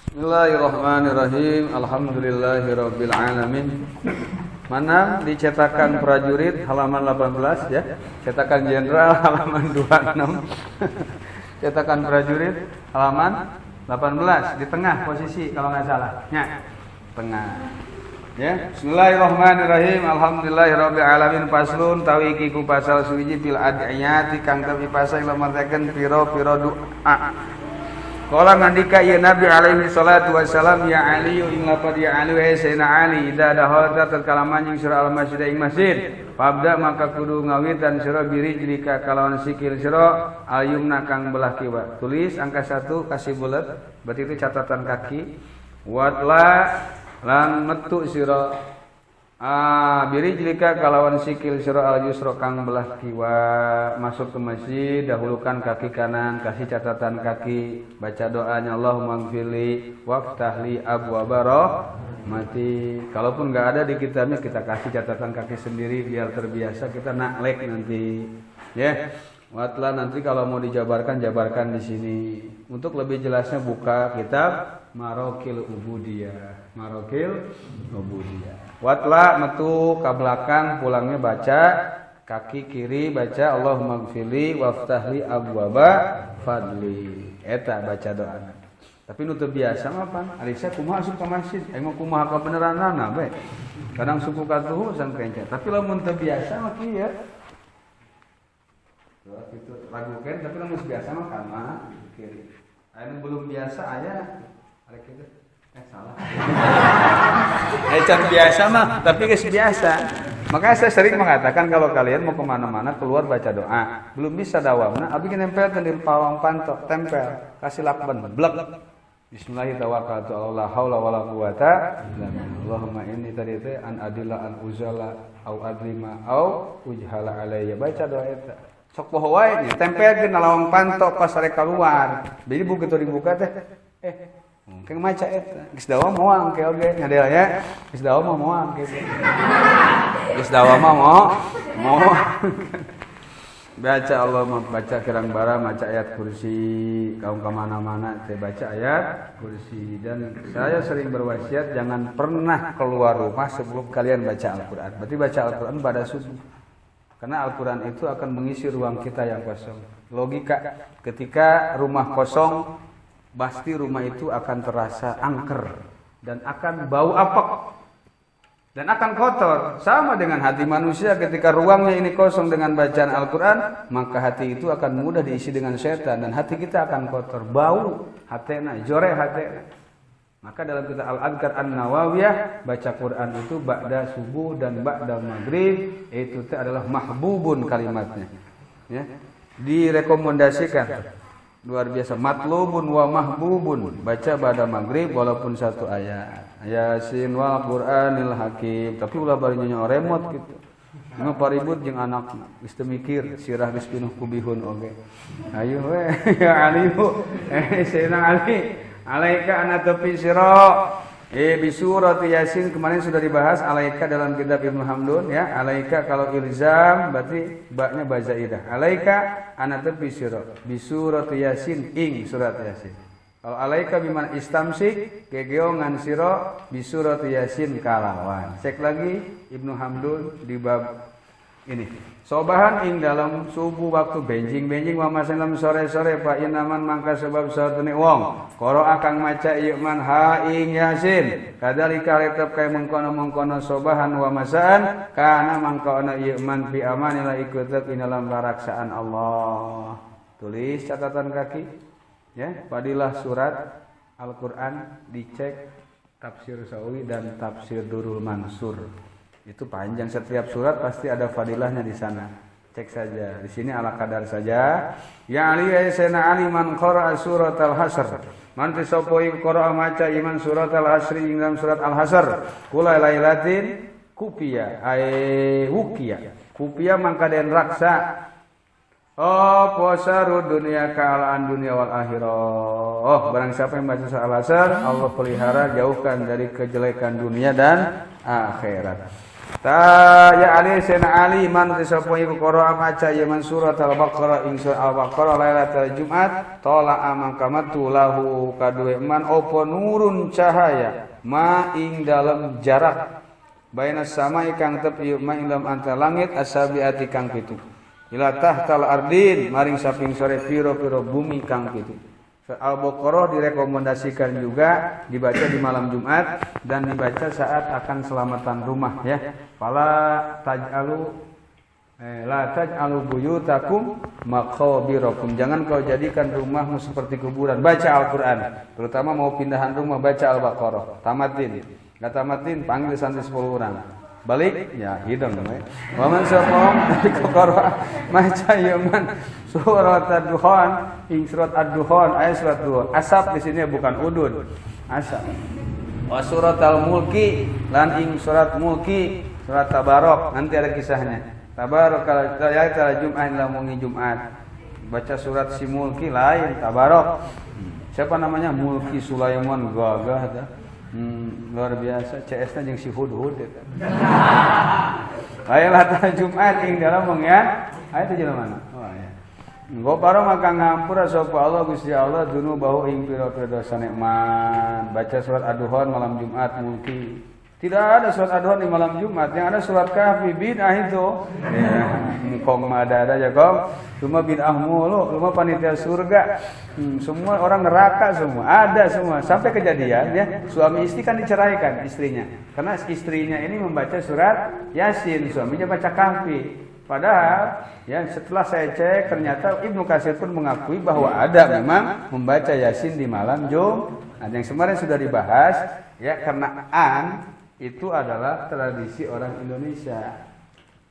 Bismillahirrahmanirrahim. Alhamdulillahirabbil alamin. Mana di cetakan prajurit halaman 18 ya. Cetakan jenderal halaman 26. Cetakan prajurit halaman 18 di tengah posisi kalau enggak salah. Ya. Tengah. Ya. Bismillahirrahmanirrahim. Alhamdulillahirabbil alamin. Faslun tawiki ku pasal suwiji fil adiyati kang tapi pasal lamartakeun pira-pira doa. Qala ngandika ieu Nabi alaihi salatu wassalam ya Ali ing lapad ya Ali wa sayyidina Ali idza dahalta tatkala manjing sira al masjid ing masjid fabda maka kudu ngawitan sira biri jika kalawan sikil sira ayumna kang belah kiwa tulis angka 1 kasih bulat berarti itu catatan kaki watla lan metu sira biri jika kalawan sikil sira al yusra kang belah kiwa masuk ke masjid dahulukan kaki kanan kasih catatan kaki baca doanya Allahumma gfirli waftahli abwaaba rahmati. Kalaupun enggak ada di kitabnya kita kasih catatan kaki sendiri biar terbiasa kita naklek nanti ya. Watla nanti kalau mau dijabarkan jabarkan di sini. Untuk lebih jelasnya buka kitab Marokil Ubudiyah. Marokil Ubudiyah. Watla metu ke belakang pulangnya baca kaki kiri baca Allahumma gfirli waftahli abwaaba fadli. Eta baca doa. Tapi nu teu biasa mah pan Alisa kumaha asup ka masjid aing mah kumaha ka beneranana bae. Kadang suku katuhu sang kenca. Tapi lamun teu biasa mah kieu ya. Itu ragukeun tapi lamun biasa mah kana kiri. Anu belum biasa aya arek kitu. Salah. Can biasa mah tapi geus biasa. Makanya saya sering mengatakan kalau kalian mau kemana-mana keluar baca doa, belum bisa dawamna, abi nempelkeun di pawang pantok, tempel, kasih lakban, blek. Bismillahirrahmanirrahim. La haula wala quwata illa billah. Allahumma inni tadi teh an adilla an uzala au adrima au ujhala alayya. Baca doa eta. Sok poho wae nya tempelkeun na lawang pantok pas rek keluar. Jadi begitu dibuka teh mungkin maca eta. Geus dawa moal ke oge ngadela ya. Geus dawa mah moal ke. Geus dawa mah moal. Baca Allah baca kirang bara maca ayat kursi kaum ke mana-mana teh baca ayat kursi dan saya sering berwasiat jangan pernah keluar rumah sebelum kalian baca Al-Qur'an. Berarti baca Al-Qur'an pada subuh. Karena Al-Qur'an itu akan mengisi ruang kita yang kosong. Logika ketika rumah kosong pasti rumah itu akan terasa angker dan akan bau apek dan akan kotor. Sama dengan hati manusia ketika ruangnya ini kosong dengan bacaan Al-Qur'an, maka hati itu akan mudah diisi dengan setan dan hati kita akan kotor, bau hatena, jore hatena. Maka dalam kitab Al-Adhkar An-Nawawiyah baca Quran itu ba'da subuh dan ba'da maghrib itu adalah mahbubun kalimatnya. Ya. Direkomendasikan luar biasa matlubun wa mahbubun baca pada maghrib walaupun satu ayat Yasin wal Qur'anil Hakim tapi ulah bari nyonya remote gitu nu paribut jeung anak geus teu mikir sirah geus pinuh kubihun oge ayo we ya Ali bu Sayyidina Ali alaika ana tepi sira bi surat Yasin kemarin sudah dibahas alaika dalam kitab Ibnu Hamdun ya alaika kalau ilzam berarti baknya bazaidah alaika ana tepi sira bi surat Yasin ing surat Yasin kalau alaika biman istamsik gegeongan sira bi surat Yasin kalawan cek lagi Ibnu Hamdun di bab ini sobahan ing dalam subuh waktu benjing-benjing wa masalam sore-sore fa inaman mangka sebab satune wong qara akang maca ieu man ha ing Yasin kadalika retep kaya mengkono-mengkono sobahan wa masaan kana mangka ana ieu man fi amanillah ikut ing dalam raraksaan Allah. Tulis catatan kaki ya fadilah surat Al-Qur'an dicek tafsir Sawi dan tafsir Durrul Mansur. Itu panjang setiap surat pasti ada fadilahnya di sana. Cek saja. Di sini ala kadar saja. Ya Ali ya Sayyidina Ali man qara'a surat Al-Hasr. Man tisopoi qara'a maca iman surat Al-Hasr ing dalam surat Al-Hasr. Kula lailatin kupiya ai hukiya. Kupiya mangka den raksa. Oh posaru dunia kaalaan dunia wal akhirah. Oh barang siapa yang baca surat Al-Hasr Allah pelihara jauhkan dari kejelekan dunia dan akhirat. Ya Ali sena Ali man sapa iku qira'a maca ya man surat al-baqarah ing surat al-baqarah lailatul jumat tola amang kamatu lahu kadue man opo nurun cahaya ma ing dalam jarak baina samai kang tepi ma ing dalam antara langit asabiati kang pitu ila tahtal ardin maring saping sore piro-piro bumi kang pitu. Al-Baqarah direkomendasikan juga dibaca di malam Jumat dan dibaca saat akan selamatan rumah ya. La taj'alu buyutakum maqabirakum. Jangan kau jadikan rumahmu seperti kuburan. Baca Al-Qur'an. Terutama mau pindahan rumah baca Al-Baqarah. Tamatin. Enggak tamatin panggil santri 10 orang. Balik ya hidung namanya. Wa man sapa qara maca yaman surat ad-duhan ing surat ad-duhan ayat surat 2. Asap di sini bukan udun. Asap. Wa surat al-mulki lan ing surat mulki surat tabarok nanti ada kisahnya. Tabarok kalau ayat Jumat lamungi Jumat. Baca surat si mulki lain tabarok. Siapa namanya? Mulki Sulaiman gagah dah. Luar biasa CS-nya jeung si hud-hud eta. Aya lata Jumat ing dalam mengya aya teh jelema mana? Oh aya. Goparo maka ngampura sapa Allah Gusti Allah dunubahu ing pira-pira dosa nikmat. Baca surat Ad-Duhan malam Jumat mulki. Tidak ada surat Ad-Duhan di malam Jumat, yang ada surat Kahfi bid'ah itu. Ya, kong ada ya kong. Cuma bid'ah mulu, cuma panitia surga. Semua orang neraka semua, ada semua. Sampai kejadian ya, suami istri kan diceraikan istrinya. Karena istrinya ini membaca surat Yasin, suaminya baca Kahfi. Padahal ya setelah saya cek ternyata Ibnu Katsir pun mengakui bahwa ada memang membaca Yasin di malam Jumat. Yang kemarin sudah dibahas ya karena itu adalah tradisi orang Indonesia.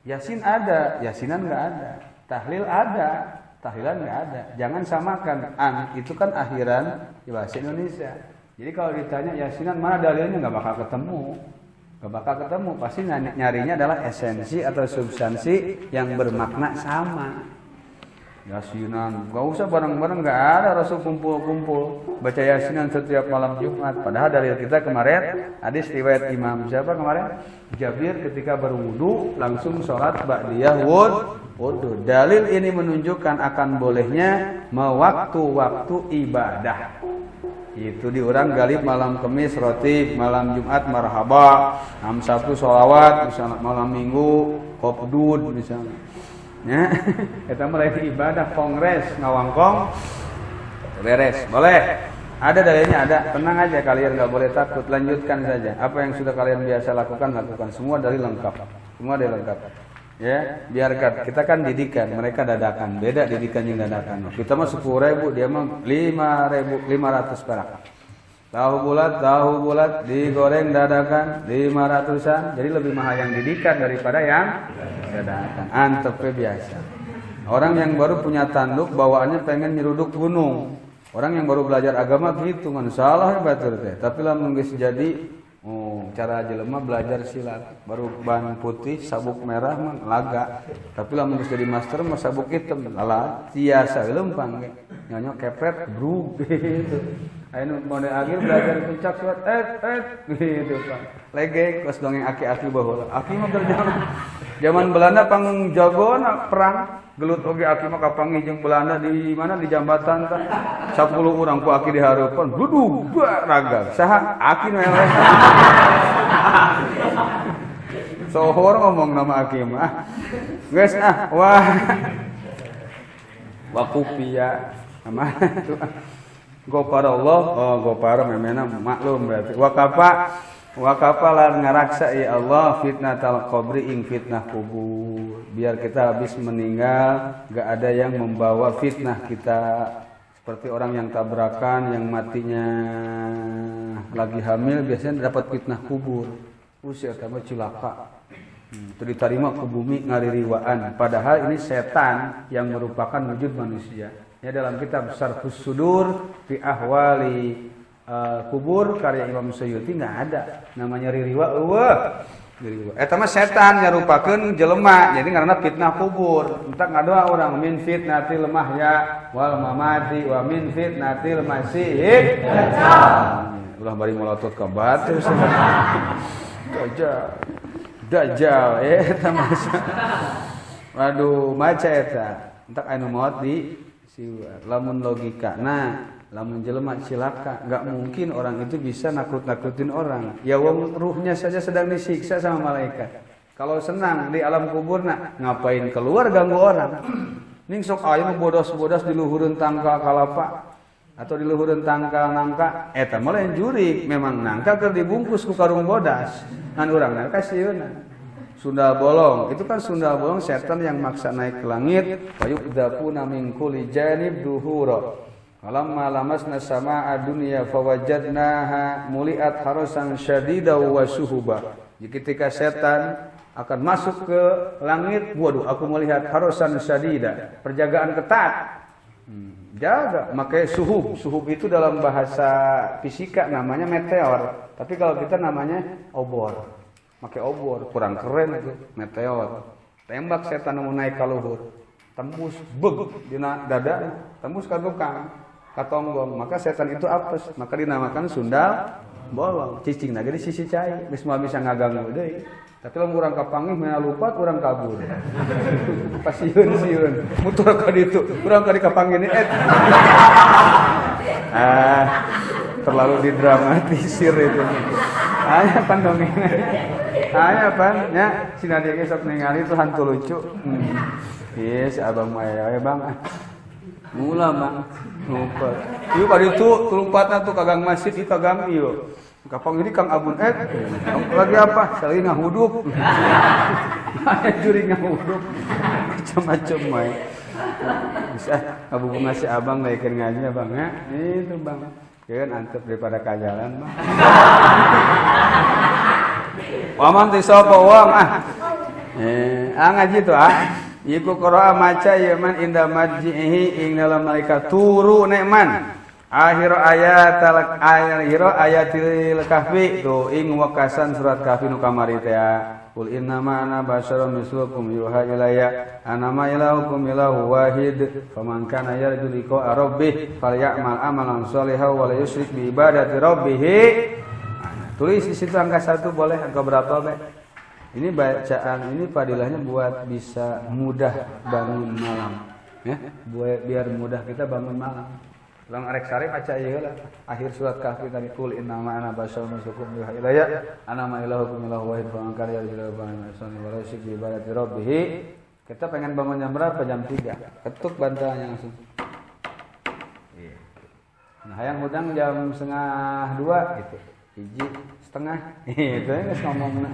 Yasin ada, Yasinan enggak ada. Tahlil ada, tahlilan enggak ada. Jangan samakan. Itu kan akhiran di bahasa Indonesia. Jadi kalau ditanya Yasinan mana dalilnya enggak bakal ketemu. Enggak bakal ketemu. Pasti nyarinya adalah esensi atau substansi yang bermakna sama. Yasinan, enggak usah bareng-bareng, enggak ada Rasul kumpul-kumpul baca Yasinan setiap malam Jumat. Padahal dalil kita kemarin hadis riwayat Imam siapa kemarin? Jabir ketika berwudu langsung sholat ba'diyah wudu. Dalil ini menunjukkan akan bolehnya mewaktu-waktu ibadah. Itu diurang galib malam Kamis rotib, malam Jumat marhaba, malam Sabtu sholawat, misalnya malam Minggu kopdud misalnya. Ya, kita mulai ibadah kongres ngawangkong beres, boleh. Ada dalilnya ada, tenang aja kalian nggak boleh takut, lanjutkan saja. Apa yang sudah kalian biasa lakukan, semua dalil lengkap, semua dalil lengkap. Ya, biarkan kita kan didikan, mereka dadakan, beda didikan yang dadakan. Kita mah 10.000, dia mah 5.500 perak. Tahu bulat digoreng dadakan 500-an, jadi lebih mahal yang didikan daripada yang dadakan. Antepnya biasa. Orang yang baru punya tanduk bawaannya pengen nyeruduk gunung. Orang yang baru belajar agama gitu kan salah batur teh. Tapi lamun geus jadi cara jelema belajar silat, baru ban putih, sabuk merah mah laga. Tapi lamun geus jadi master mah sabuk hitam, lala tiasa lempang ge. Nyanyo kepret brug gitu. Ayo model akhir belajar puncak suat gitu Pak. Lege kos dongeng aki-aki baheula. Aki mah zaman Belanda panggung jagoan perang gelut oge aki mah kapanggih jeung Belanda di mana di jambatan tah 10 urang ku aki dihareupan duduk raga saha aki nu eleh sohor ngomong nama aki mah geus wah wakupia sama Gopar Allah, gopar memena maklum berarti. Wakafa lan ngaraksa ya Allah fitnatal qabri ing fitnah kubur. Biar kita habis meninggal gak ada yang membawa fitnah kita. Seperti orang yang tabrakan, yang matinya lagi hamil biasanya dapat fitnah kubur. Usia tambah cilaka. Itu diterima ke bumi ngaririwaan. Padahal ini setan yang merupakan wujud manusia. Ya dalam kitab Syarhus Sudur fi ahwali kubur karya Imam Suyuti enggak ada namanya ririwa eta mah setan nyarupakeun jelema jadi ngaranna fitnah kubur entak ngadoa urang min fitnatil mahya wal mamati wa min fitnatil masih dajjal ulah bari molotot ka batu saja Dajjal eta masa. Waduh, maca eta. Entak anu maot di siwa. Lamun logikana, lamun jelema cilaka, enggak mungkin orang itu bisa nakut-nakutin orang. Ya wong ruhnya saja sedang disiksa sama malaikat. Kalau senang di alam kuburna, ngapain keluar ganggu orang? Ning sok aya bodos-bodos di luhureun tangkal kalapa atau di luhureun tangkal nangka, eta mah lain jurig, memang nangka keur dibungkus ku karung bodas. Ngan urang nangka sieuna. Sundal bolong, itu kan sundal bolong setan yang maksa naik ke langit. Fayuqdafuna min kulli janib duhura. Falamma lamasna samaa'a dunya fawajadnaha muliat harasan syadida wa suhuba. Ketika setan akan masuk ke langit, waduh, aku melihat harasan syadida, perjagaan ketat. Jaga, makanya suhub itu dalam bahasa fisika namanya meteor, tapi kalau kita namanya obor. Pakai obor, kurang keren itu, meteor. Tembak setan mau naik ke luhur, tembus beg di dada, tembus ke tukang, ke tonggong, maka setan itu apes, maka dinamakan sundal bolong. Cicing lagi di sisi cai, geus moal bisa ngaganggu deui. Tapi lamun urang kapanggih mena lupa urang kabur. Pasieun, mutur ka ditu, urang ka dikapanggih ni terlalu didramatisir itu. Aya pan dongeng. Aya pan nya cina dia sok ningali itu hantu lucu. Yes, abang mah aya bang. Mula bang. Lupa. Ieu ka ditu tulupatna tuh kagang masjid ieu kagang ieu. Kapang ini Kang Abun lagi apa? Lagi ngahudup. Aya juri ngahudup. Macam-macam mah. Bisa ngabubunga si abang laikeun ngaji abang ya. Itu bang. Keun antep daripada kajalan bang. Waman ti sapa wong ngaji tuh iku qira'a maca ya man inda marjihi ing dalam malaikat turu nekman akhir ayatil kahfi tuh ing wakasan surat kahfi nu kamari teh qul innama ana basyarum mislukum yuha ilayya annama ilahukum ilahu wahid faman kana yarju liqa'a rabbih falyamal amalan shalihan wa la yusyrik bi ibadati rabbih. Tulis di situ angka 1 boleh, angka berapa be? Ini bacaan ini padilahnya buat bisa mudah bangun malam, ya, biar mudah kita bangun malam. Lang arek sare baca ieu lah. Akhir surat Kahfi tadi qul innama ana basyarum mislukum yuha ilayya annama ilahukum ilahu wahid faman kana yarju liqa'a rabbih wa la yusyrik bi ibadati rabbih. Kita pengen bangun jam berapa? Jam 3. Ketuk bantalnya langsung. Nah, hayang hudang jam 1:30 gitu. 1:30 itu geus ngomongna.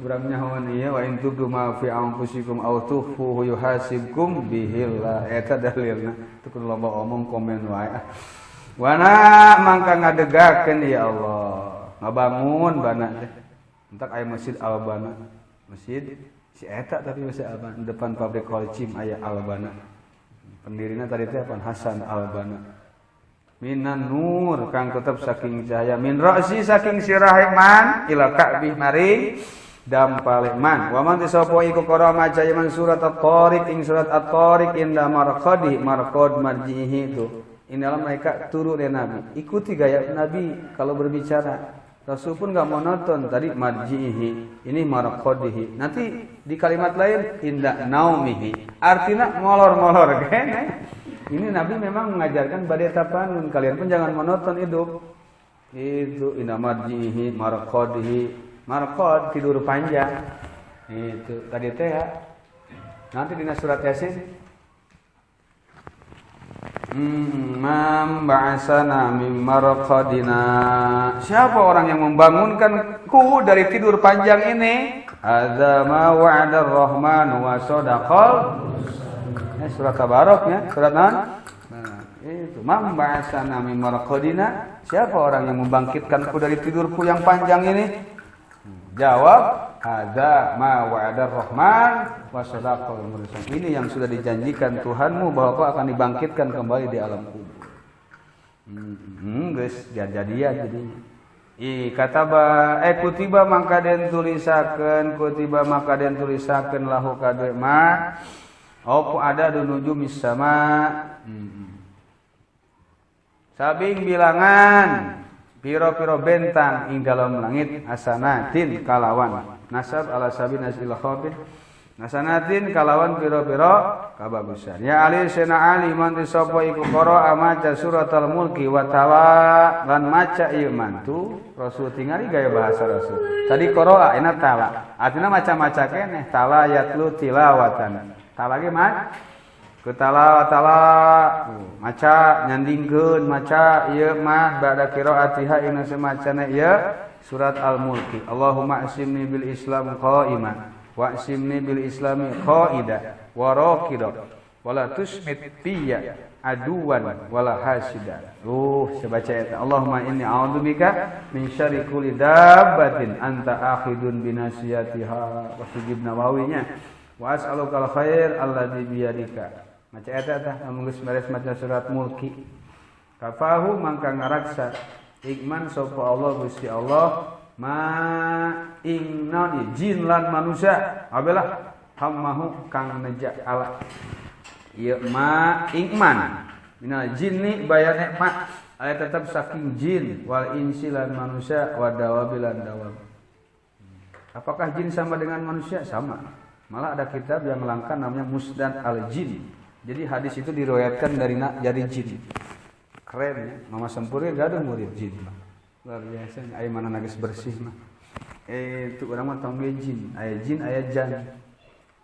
Urang nyahoan ieu wa in tubdu ma fi anfusikum aw tukhfuhu yuhasibkum bihillah. Eta dalilna. Teu kudu loba omong komen wae. Wana mangka ngadegakeun ya Allah. Ngabangun bana teh. Entak aya Masjid Al-Bana. Masjid si eta tapi masih Al-Bana depan pabrik Holcim aya Al-Bana. Pendirina tadi teh Hasan Al-Bana. Minan nur kang tetep saking cahaya min ra'si saking sirah man ila ka'bih mari dampale man wa man tisapa iku qara maca man surat at-tariq ing surat at-tariq inda marqadi marqad marjihi itu indalam mereka turu dari nabi ikuti gaya nabi kalau berbicara. Rasul pun enggak monoton tadi marjihi ini marqadihi nanti di kalimat lain inda naumihi artinya molor-molor kene. Ini Nabi memang mengajarkan badai tapanun. Kalian pun jangan monoton hidup. Itu inamarjihi marqadihi. Marqad tidur panjang. Itu tadi teh ya. Nanti di surat Yasin. Ba'asana mim marqadina. Siapa orang yang membangunkanku dari tidur panjang ini? Adza ma wa'ada ar-rahman wa sadaqal. Surat Tabarok ya, surat nah, itu mamba'asana min marqadina. Siapa orang yang membangkitkanku dari tidurku yang panjang ini? Jawab, hadza ma wa'ada ar-rahman wa sadaqal mursalin. Ini yang sudah dijanjikan Tuhanmu bahwa kau akan dibangkitkan kembali di alam kubur. Guys, jadian jadinya. Kutiba maka den tulisakeun lahu kadue ma opo ada dunuju misama sabing bilangan piro-piro bentang ing dalam langit asanatin kalawan nasab ala sabi nasil khabir nasanatin kalawan pira-pira kabagusan. Ya Ali sena Ali man sapa iku qara maca suratul mulki wa tawa lan maca ieu mantu Rasul tingali gaya bahasa Rasul. Tadi qara enak tala. Artinya maca-maca keneh tala yatlu tilawatan. Tala ge mah Ketala maca nyandingkeun maca ieu mah ba'da qiraatiha ina semacana ieu surat Al-Mulk. Allahumma asimni bil Islam qa'iman wa asimni bil Islami qa'ida wa raqida wala tusmit fiyya aduwan wala hasida. Sebaca ayat Allahumma inni a'udzubika min syarri kulli dabbatin anta akhidun binasiyatiha wa sujib nawawinya wa as'alukal khair alladzi biyadika. Maca eta amun geus beres maca surat Mulki. Kafahu mangka ngaraksa ikman sapa Allah Gusti Allah ma ingna jin lan manusia abelah hammahu kang neja ala. Ieu ma ingman minal jinni bayane ma aya tetep saking jin wal insi lan manusia wa dawabil lan dawab. Apakah jin sama dengan manusia? Sama. Malah ada kitab yang melangkan namanya Musnad al-Jin. Jadi hadis itu diriwayatkan dari jin. Keren ya. Mama Sempurna gak ada murid jin. Luar biasa. Aya mana nagis bersih mah. Itu orang mah tong jin. Aya jin, aya jan.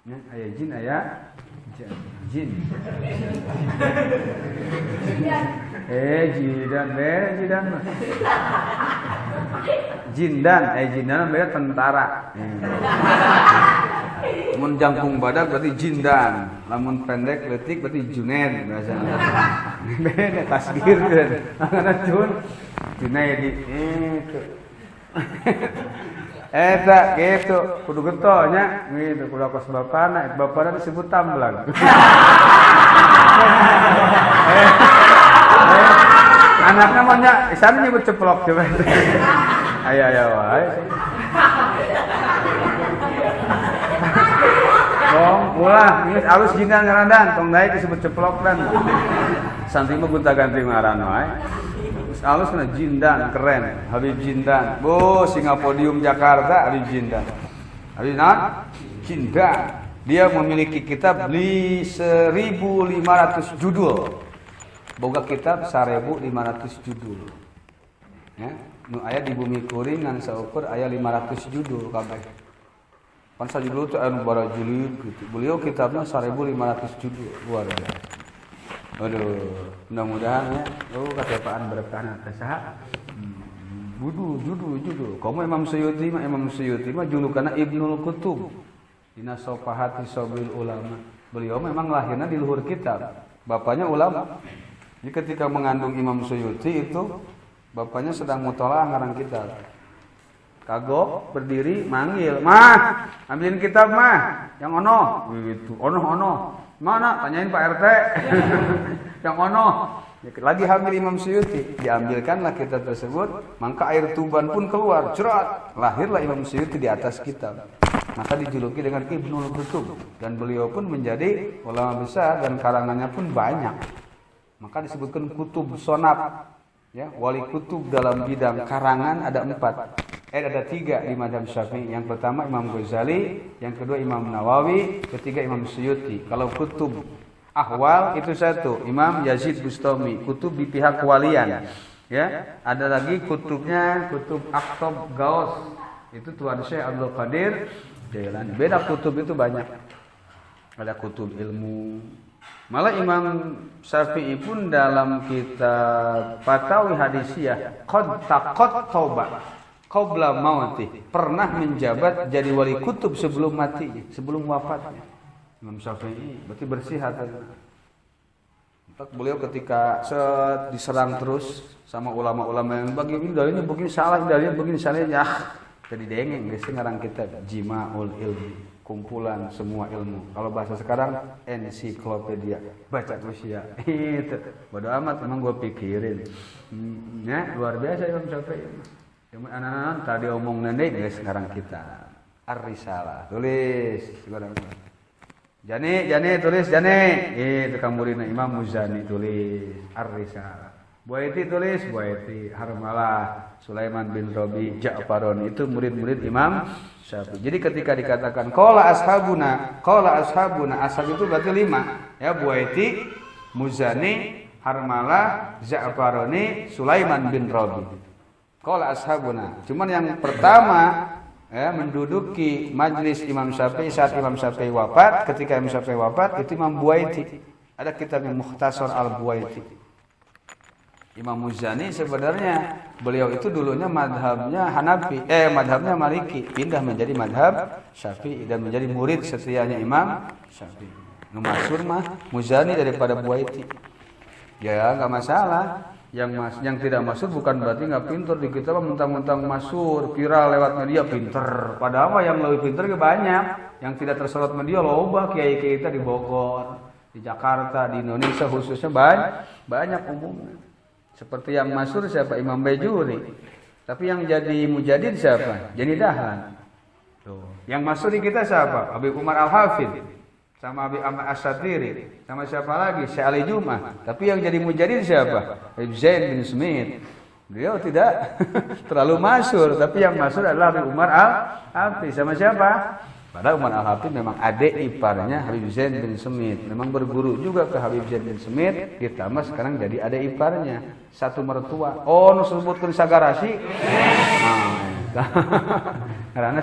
Ya, aya jin, aya jan. Jin. Jidan mah. Jindan, jindan beda tentara. Lamun jangkung badak berarti jindan, lamun pendek letik berarti junaid bahasana. Beda tasgirkeun. Angana jun junaidi itu. Eta gitu kudu geto nya gitu kudu kos bapana disebut tamblang. Anaknya mah nya sana nyebut ceplok coba. Aya wae. Ulah, geus alus jindan ngarandan, tong daek disebut ceplok dan. Santri mah gonta-ganti ngaran wae. Geus alus kana jindan keren, Habib Jindan. Singa podium Jakarta Habib Jindan. Habib Jindan. Dia memiliki kitab 1.500 judul. Boga kitab 1.500 judul. Ya, nu aya di bumi kuring ngan saukur aya 500 judul kabeh. Pan sajudul itu anu bara jilid gitu. Beliau kitabnya 1.500 judul luar biasa. Aduh, mudah-mudahan ya. Katepaan berkah teh saha? Judul. Kamu Imam Suyuti mah julukanna Ibnul Kutub. Dina Sofahati Sabil Ulama. Beliau memang lahirnya di luhur kitab. Bapaknya ulama. Jadi ketika mengandung Imam Suyuti itu bapaknya sedang mutolaah ngarang kitab. Kagok berdiri manggil, "Mah, ambilin kitab mah." Yang ono, gitu. Ono. Mana? Tanyain Pak RT. Yang ono. Lagi hamil Imam Suyuti, diambilkanlah kitab tersebut, maka air tuban pun keluar, cerat. Lahirlah Imam Suyuti di atas kitab. Maka dijuluki dengan Ibnul Kutub dan beliau pun menjadi ulama besar dan karangannya pun banyak. Maka disebutkan kutub sonab. Ya, wali kutub dalam bidang karangan ada 4. Ada 3 di mazhab Syafi'i. Yang pertama Imam Ghazali, yang kedua Imam Nawawi, ketiga Imam Suyuti. Kalau kutub ahwal itu 1, Imam Yazid Bustami, kutub di pihak kewalian. Ya, ada lagi kutubnya kutub Aqtab Gaus. Itu Tuan Syekh Abdul Qadir Jailani. Beda kutub itu banyak. Ada kutub ilmu. Malah Imam Syafi'i pun dalam kitab Fatawi Hadisiyah qad tauba qabla mauti, pernah menjabat jadi wali kutub sebelum matinya, sebelum wafatnya. Imam Syafi'i berarti bersih hatinya. Beliau ketika diserang terus sama ulama-ulama yang begini dalilnya begini salah, dalilnya begini salah, ya jadi dengeng geus ngarang kitab Jima'ul Ilmi, kumpulan semua ilmu. Kalau bahasa sekarang ensiklopedia, baca terus ya. Itu bodo amat emang gua pikirin. Ya, luar biasa Imam Syafi'i. Anak-anak tadi omong nende guys sekarang kita Ar-Risalah tulis Jani tulis Jani itu kamurina Imam Muzani tulis Ar-Risalah Buaiti tulis Buaiti Harmalah Sulaiman bin Rabi Ja'faroni itu murid-murid Imam Syafi'i. Jadi ketika dikatakan qala ashabuna, ashab itu berarti 5 ya, Buaiti, Muzani, Harmalah, Ja'faroni, Sulaiman bin Rabi. Qala ashabuna. Cuman yang pertama ya, menduduki majlis Imam Syafi'i saat Imam Syafi'i wafat, ketika Imam Syafi'i wafat itu Imam Buaiti. Ada kitabnya Mukhtasar Al-Buaiti. Imam Muzani sebenarnya beliau itu dulunya madhabnya madhabnya Maliki, pindah menjadi madhab Syafi'i dan menjadi murid setianya Imam Syafi'i. Masyhur mah Muzani daripada Buaiti. Ya nggak masalah. Yang tidak masyhur bukan berarti nggak pintar. Di kita mentang-mentang masyhur, viral lewat media pintar. Padahal yang lebih pintar banyak. Yang tidak tersorot media loba kiai-kiai kita di Bogor, di Jakarta, di Indonesia khususnya banyak umumnya. Seperti yang masyhur siapa? Imam Bajuri. Tapi yang jadi mujadid siapa? Jani Dahlan. Yang masyhur di kita siapa? Habib Umar Al-Hafidh. Sama Habib Ahmad As-Satiri. Sama siapa lagi? Syekh Ali Jum'ah. Tapi yang jadi mujadid siapa? Habib Zain bin Smith. Beliau tidak terlalu masyhur, tapi yang masyhur adalah Habib Umar Al-Hafidh. Sama siapa? Padahal Umar Al-Hafidh memang adik iparnya Habib Zain bin Smith. Memang berguru juga ke Habib Zain bin Smith. Ditambah sekarang jadi adik iparnya. Satu mertua. Oh, nu sebutkeun sagarasi. Nah, karena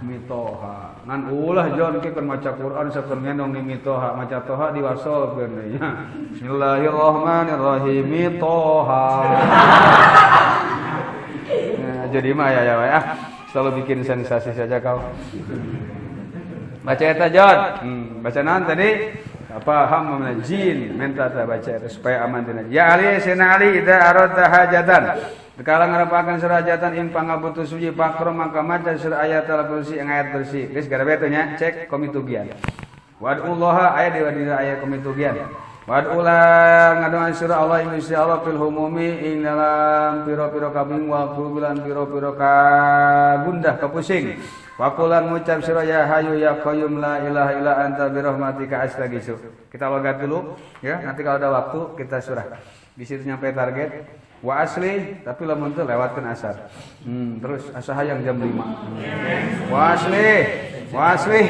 mitoha. Ngan ulah John ke keur maca Quran sakur ngendong ni mitoha, maca toha diwasolkeun nya. Bismillahirrahmanirrahim. Mitoha. Nah, jadi mah ya. Selalu bikin sensasi saja kau. Baca eta John. Baca naon tadi? Paham mana jin minta ta baca supaya aman tina. Ya Ali sina Ali idza arada hajatan. Kala ngarepakeun surajatan in pangabutuh suci pakro maka maca surah ayat al-kursi yang ayat bersih. Geus gara beuh nya cek komitugian. Wad'ullaha ayat di ayat komitugian. Wad'ulah ngadoan surah Allah insya Allah fil humumi ing dalam piro-piro kabing wa bulan piro-piro kagundah kapusing. Wakulan ngucap surah ya hayu ya qayyum la ilaha illa anta birahmatika astaghitsu. Kita logat dulu ya, nanti kalau ada waktu kita surah. Di situ nyampe target. Wa asli tapi lamun teu lewatkeun asar. Terus asa hayang jam 5. Wa asli.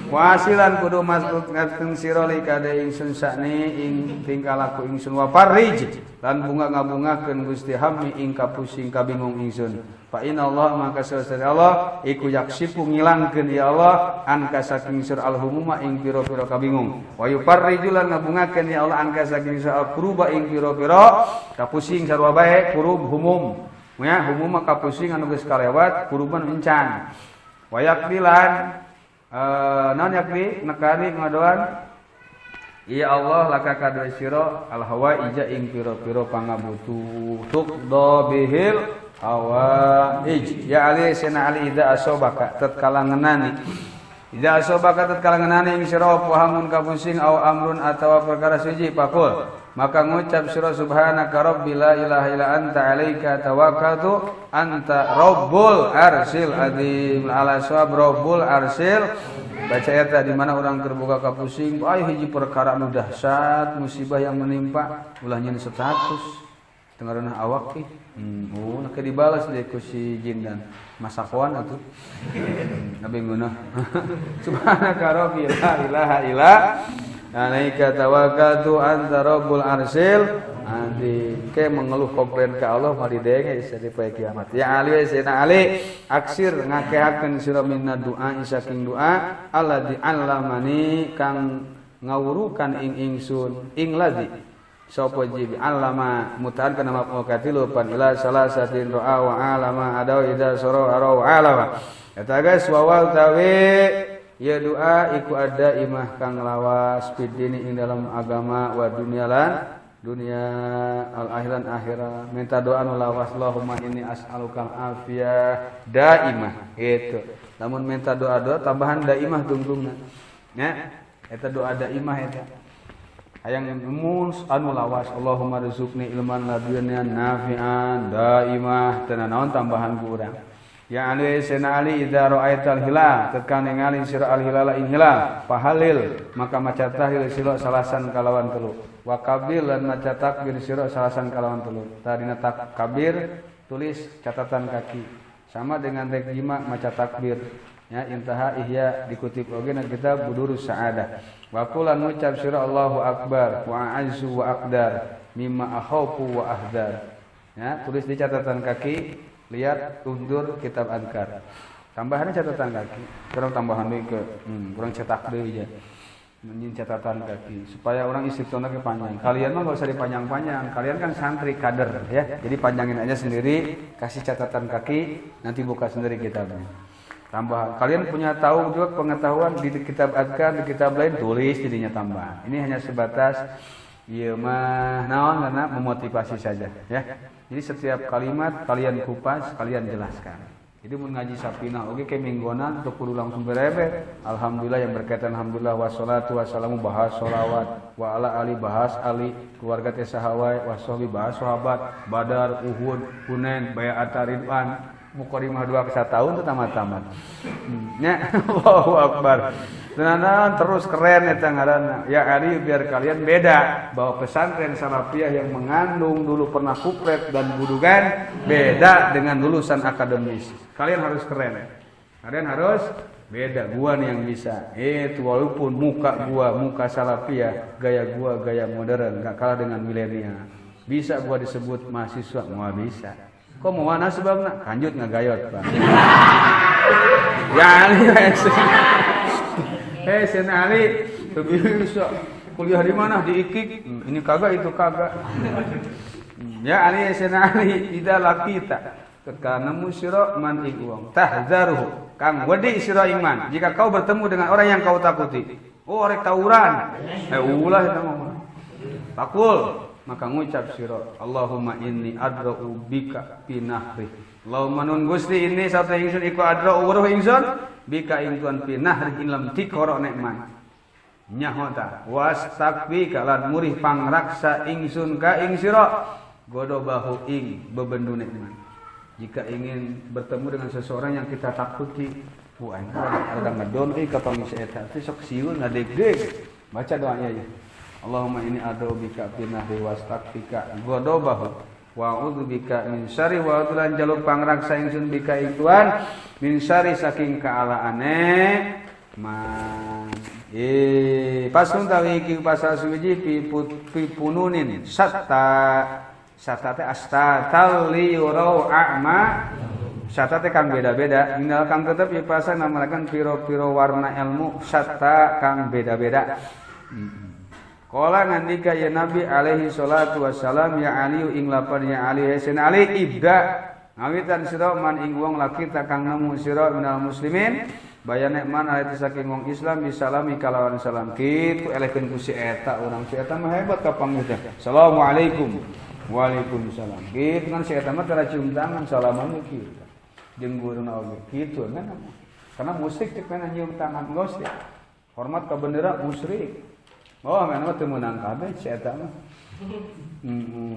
Wasilan kudu masuk ngatkeun sira li kade ingsun sakni ing tingkah laku ingsun wa farij lan bunga ngabungakeun Gusti Hammi ing kapusing kabingung ingsun. Fa inna Allah maka sesare Allah iku yaksipu ngilangkeun ya Allah an saking sur al-humuma ing pira-pira kabingung. Wa yufarriju lan ngabungakeun ya Allah an saking sur al-kuruba ing pira-pira kapusing sarua bae kurub humum. Ya humum kapusing anu geus kalewat kuruban encan. Wa yakdilan non yakni nekani ngadoan ya Allah laka kadua sira al hawa ija ing pira-pira pangabutuh tuqda bihil hawaij ya ali sina ali idza asobaka tatkala ngenani idza asobaka tatkala ngenani ing sira pahamun kapusing au amrun atawa perkara suci pakul maka ngucap sira subhanaka rabbil la ilaha illa anta alaika tawakkaltu anta rabbul arsil azim ala sawab rabbul arsil. Baca eta di mana orang terbuka kapusing aya hiji perkara anu dahsyat musibah yang menimpa ulah nyeun status tengareuna awak teh nak dibalas deui ku si jin dan masakoan atuh nabi ngeunah subhanaka rabbil la ilaha illa alaika tawakkaltu anta rabbul arsil andi ke mengeluh komplain ke Allah mah didenge di poe kiamat ya ali sina ali aksir ngakehakeun sira minna doa saking doa alladzi allamani kang ngawurukan ing ingsun ing ladzi sapa jibi allama mutahan kana maqatilu pan ila salasatin doa wa alama adaw idza sara wa alama eta guys wawal tawi ya doa iku ada imah kang lawas fidini ing dalam agama wa dunyalan dunia al-akhiran akhirat minta doa nu lawas Allahumma inni as'alukal afiyah daimah gitu. Namun minta doa-doa tambahan daimah tungtungna nya eta doa daimah eta hayang mus anu lawas Allahumma rizukni ilman ladunyan nafi'an daimah teu naon tambahan ku urang Ya Ali Sayyidina Ali idza ra'aital hilal tekan ningali sira al hilal ing hilal pahalil maka maca tahlil sira salasan kalawan telu wa kabir lan maca takbir sira salasan kalawan telu tadina takbir tulis catatan kaki sama dengan rek jima maca takbir ya intaha ihya dikutip oge na kitab Budurus Sa'adah wa qulan ngucap sira Allahu akbar wa a'azzu wa aqdar mimma akhafu wa ahdar ya tulis di catatan kaki lihat undur kitab Adkar. Tambahannya catatan kaki. Kurang tambahan deui ke kurang cetak deui ya. Menyin catatan kaki supaya orang istiqomah panjang. Kalian mah enggak usah dipanjang-panjang. Kalian kan santri kader ya. Jadi panjangin aja sendiri, kasih catatan kaki, nanti buka sendiri kitabnya. Tambahan. Kalian punya tahu juga pengetahuan di kitab Adkar, di kitab lain tulis jadinya tambahan. Ini hanya sebatas ieu mah naon karena memotivasi saja ya. Jadi setiap kalimat kalian kupas, kalian jelaskan. Jadi mun ngaji sapina oge ke minggonan teu kudu langsung berebet. Alhamdulillah yang berkaitan alhamdulillah wassalatu wassalamu bahas sholawat wa ala ali bahas ali keluarga teh sahawa washabi bahas sahabat Badar Uhud Hunain Bai'at Ridwan mukadimah 2 ke 1 tahun teu tamat-tamat. Nya Allahu akbar. Tenanan terus keren eta ngaranna. Ya ari biar kalian beda bahwa pesantren salafiyah yang mengandung dulu pernah kupret dan budugan beda dengan lulusan akademis. Kalian harus keren. Kalian harus beda. Gua nih yang bisa. Itu walaupun muka salafiyah, gaya gua gaya modern, enggak kalah dengan milenial. Bisa gua disebut mahasiswa, mau bisa. Kok mau mana sebabna? Kanjut ngagayot, Pak. Ya ali Sayyidina Ali bisa kuliah di mana? Di IKIK. Ini kagak, itu kagak. Ya Ali Sayyidina Ali idza laqita ketika nemu sira man ing wong tahzaruhu kang wedi sira iman jika kau bertemu dengan orang yang kau takuti. Oh rek tawuran. Ulah eta mah. Takul maka ngucap sira Allahumma inni adra'u bika fi nahri. Allahumma nun Gusti ini satu ingsun iku adra'u weruh ingsun bika ingsun fi nahri ilam tikoro nekman. Nyahota wastakfi kalan murih pangraksa ingsun ka ing sira godobahu ing bebendu nekman. Jika ingin bertemu dengan seseorang yang kita takuti, wah ada ngedon ka pangisi eta teh sok sieun ngadeg-deg. Baca doanya ya. Allahumma inni a'udzubika min nahri wastakfika godobahu wa a'udzubika min syarri wa atulan jaluk pangraksa ingsun bika ituan min syarri saking kaalaane man pasun tawi iki pasal suwiji pi pununin satta teh astatal liyurau a'ma satta teh kang beda-beda innal kang tetep ieu pasal namarakeun piro-piro warna ilmu satta kang beda-beda. Qala ngandika ya Nabi alaihi salatu wassalam ya Ali ing lapan ya Ali hasan Ali ibda ngawitan sira man ing wong laki takang nemu sira minal muslimin bayane man ayat saking wong Islam bisalami kalawan salam kitu elehkeun ku si eta urang si eta mah hebat ka panggih teh assalamualaikum waalaikumsalam kitu kan si eta mah tara cium tangan salaman kitu jeung guruna oge kitu kan karena musyrik cek kana nyium tangan geus teh hormat ka bendera musyrik. Oh, memang teu meunang kabeh si eta mah.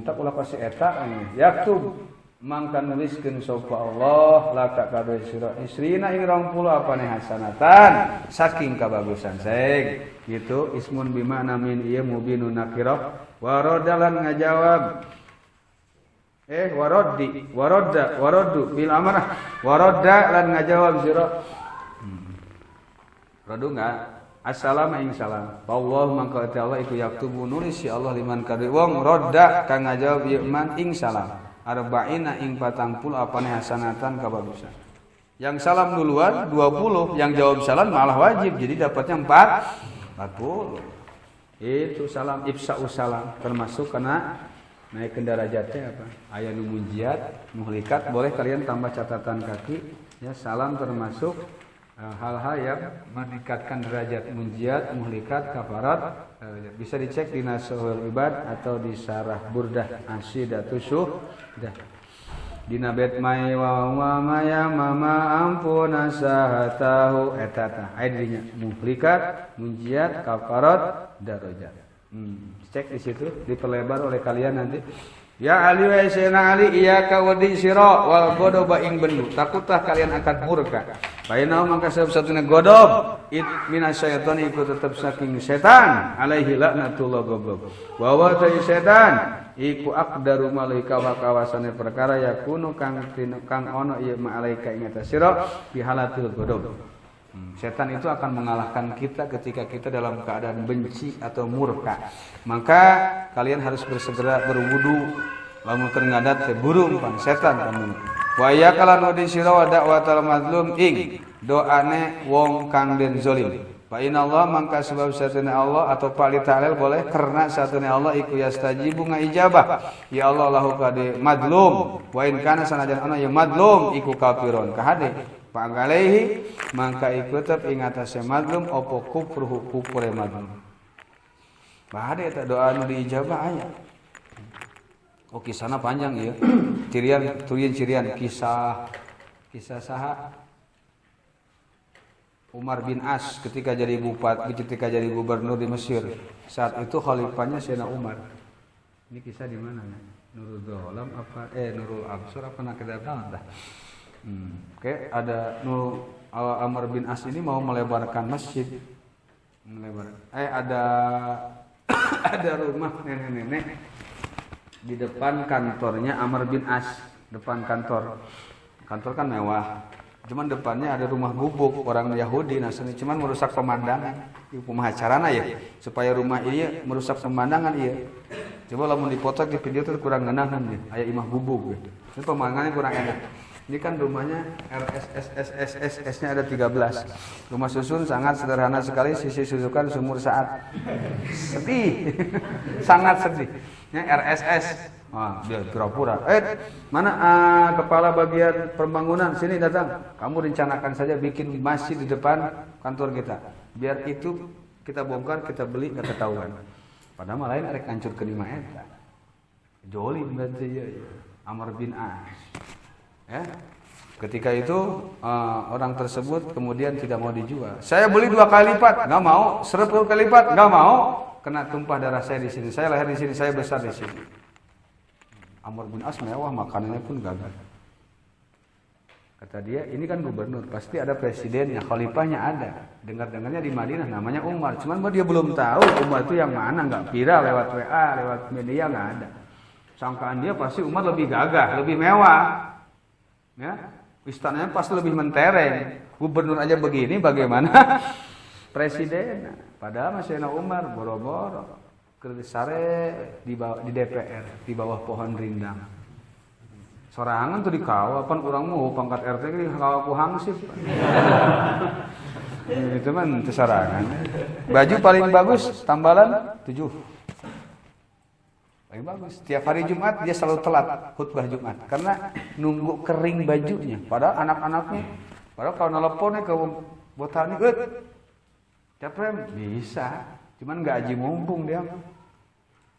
Tak ulah ka si eta yaktub mangka nuliskeun sapa Allah laka kabeh sira isrina ing 20 apane hasanatan saking kabagusan seg gitu ismun bimana min ieu mubinun nakirah waradalan ngajawab waraddu bil amarah waradda lan ngajawab sira radu enggak assalamu ing salam. Allah mangka Allah iku yaktubu nulis si Allah liman kadhe wong rodda kang ngajawab ieu man ing salam. Arba'ina ing 40 apane hasanatan kabagusan. Yang salam duluan 20, yang jawab salam malah wajib. Jadi dapatnya 40. Itu salam ifsa'us salam termasuk karena naik derajatnya apa? Aya nu munjiat, muhlikat boleh kalian tambah catatan kaki ya salam termasuk hal-hal yang meningkatkan derajat munjiat, muhlikat, kafarat bisa dicek di Nasuhul Ibad atau di Syarah Burdah Asyidatus Suhdah. Dina bet mai wa maya mama ampuna sahatahu etata aidnya muhlikat, munjiat, kafarat, darajat. Cek di situ diperlebar oleh kalian nanti Ya Ali wa Sayyidina Ali iyyaka wadi sira wal ghadaba ing bendu. Takutlah kalian akan murka. Bainau maka satu-satunya godop it minasyaitun iku tetep saking setan alaihi laknatullah goblok. Wa wa ta setan iku aqdaru malaika wa kawasane perkara yakunu kang ono ieu malaika ing atas sira bihalatil godop. Setan itu akan mengalahkan kita ketika kita dalam keadaan benci atau murka. Maka kalian harus bersegera berwudu. Lamun keur ngadat teh buru umpan setan kamu. Wa ya kalan wadi sira wa da'watal mazlum ing doane wong kang den zalim. Fa inallah mangka sebab satuna Allah atau pali ta'ala boleh karena satuna Allah iku yastajibu ngaijabah. Ya Allah lahu kade mazlum wa in kana sanajan ana ya mazlum iku kafiron kahade. Panggalaihi mangka iku tetep ing atase mazlum apa kufruhu kufure mazlum. Bahade eta doa nu diijabah aya. Oh kisahnya panjang ya. Cirian kisah saha Umar bin As ketika jadi bupati, ketika jadi gubernur di Mesir. Saat itu khalifahnya Sayyidina Umar. Ini kisah di mana? Nurul Dolam apa? Nurul Absur apa nak kedatangan dah. Oke, ada Umar bin As ini mau melebarkan masjid. Ada rumah nenek-nenek di depan kantornya Amr bin As, depan kantor kan mewah, cuman depannya ada rumah gubuk orang Yahudi Nasrani, cuman merusak pemandangan di pemahacarana ya, supaya rumah ini merusak pemandangan iya. Coba lamun dipotong di video itu kurang ngenahan ya, aya imah gubuk gitu. Ini pemandangannya kurang enak. Ini kan rumahnya RSSSSS-nya ada 13. Rumah susun sangat sederhana sekali, sisi susukan sumur saat. Sedih. Sangat sedih. Nya RSS. Dia pura-pura. Mana kepala bagian pembangunan sini datang. Kamu rencanakan saja bikin masjid di depan kantor kita. Biar itu kita bongkar, kita beli enggak ketahuan. Padahal lain arek hancur ke lima eta. Joli berarti ya. Amr bin As. Ya. Ketika itu orang tersebut kemudian tidak mau dijual. Saya beli 2 kali lipat, nggak mau. 10 kali lipat, nggak mau. Kena tumpah darah saya di sini. Saya lahir di sini, saya besar di sini. Amr bin As mewah, makanannya pun gagal. Kata dia, ini kan gubernur, pasti ada presidennya, khalifahnya ada. Dengar-dengarnya di Madinah namanya Umar. Cuman dia belum tahu Umar itu yang mana, nggak viral lewat WA, lewat media nggak ada. Sangkaan dia pasti Umar lebih gagah, lebih mewah. Ya, istananya pasti lebih mentereng. Gubernur aja begini, bagaimana presiden? Padahal masih Umar boro-boro sare di DPR di bawah pohon rindang. Sorangan tuh di kawah, pan orang mau pangkat RT di kawah ku hangsip. Itu man sorangan. Baju paling bagus tambalan 7. Paling bagus. Tiap hari Jumat dia selalu telat khutbah Jumat karena nunggu kering bajunya. Padahal anak-anaknya, padahal kalau nelponnya ke botani, capek bisa. Cuman nggak aji mumpung dia.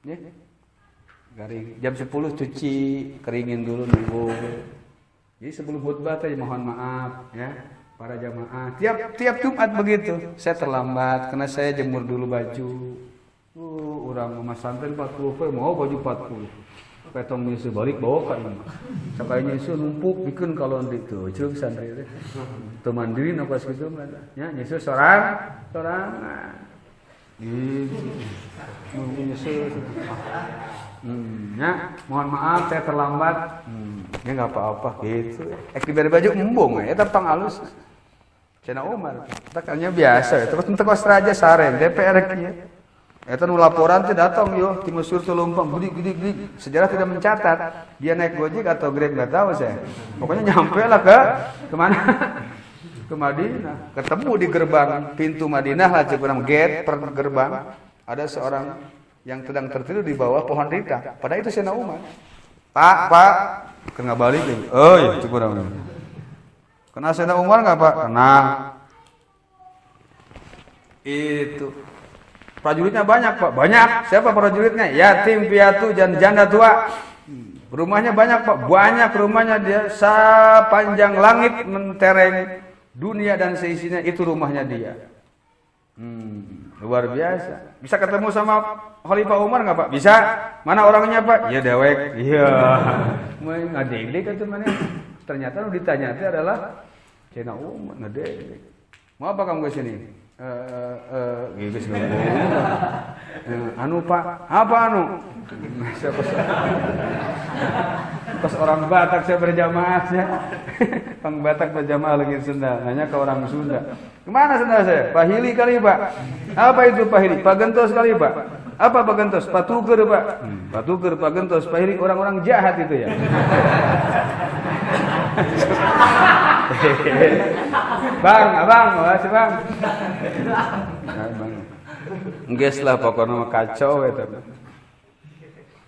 Ya. Garing jam 10 cuci, keringin dulu nunggu. Jadi sebelum khutbah tadi mohon maaf ya para jamaah. Tiap Jumat begitu. Saya terlambat karena saya jemur dulu baju. Orang rumah santri 40 mau baju 40. Petong nyusu balik bawa kan. Sakai nyusu numpuk bikin kalau itu jeung santri teh. Teu mandiri apa gitu mah. Nya nyusu sorangan. Nyusu. Ya, mohon maaf saya terlambat. Ya enggak apa-apa gitu. Diberi baju embung eta pangalus. Cenah Umar. Takanya biasa ya. Terus teu raja saren DPR kieu. Eta nu laporan teh datang yo ti Mesir teh lempang gede. Sejarah tidak mencatat dia naik Gojek atau Grab enggak tahu saya. Pokoknya nyampe lah ke mana? Ke Madinah. Ketemu di gerbang pintu Madinah lah cekurang gate per gerbang ada seorang yang sedang tertidur di bawah pohon rindang. Padahal itu Sayyidina Umar. Pak, kena balik lagi. Oh iya cekurang. Kena Sayyidina Umar enggak, Pak? Kena. Itu prajuritnya banyak, Pak. Banyak. Siapa prajuritnya? Yatim piatu dan janda tua. Rumahnya banyak, Pak. Banyak rumahnya dia. Sepanjang langit mentereng dunia dan seisinya itu rumahnya dia. Luar biasa. Bisa ketemu sama Khalifah Umar nggak Pak? Bisa. Mana orangnya Pak? Ya dewek. Iya. Main ngadeg kan mana? Ternyata ditanya itu adalah Sayyidina Umar ngadeg. Mau apa kamu ke sini? Gitu anu Pak, apa anu? Pas orang Batak saya berjamaah ya. Orang Batak berjamaah lagi Sunda, nanya ke orang Sunda. Kemana Sunda saya? Pak Hili kali Pak. Apa itu Pak Hili? Pak Gentos kali Pak. Apa Pak Gentos? Pak Tuker Pak. Pak Tuker, Pak Gentos, Pak Hili orang-orang jahat itu ya. Bang, abang, makasih bang. Nges lah pokoknya kacau itu.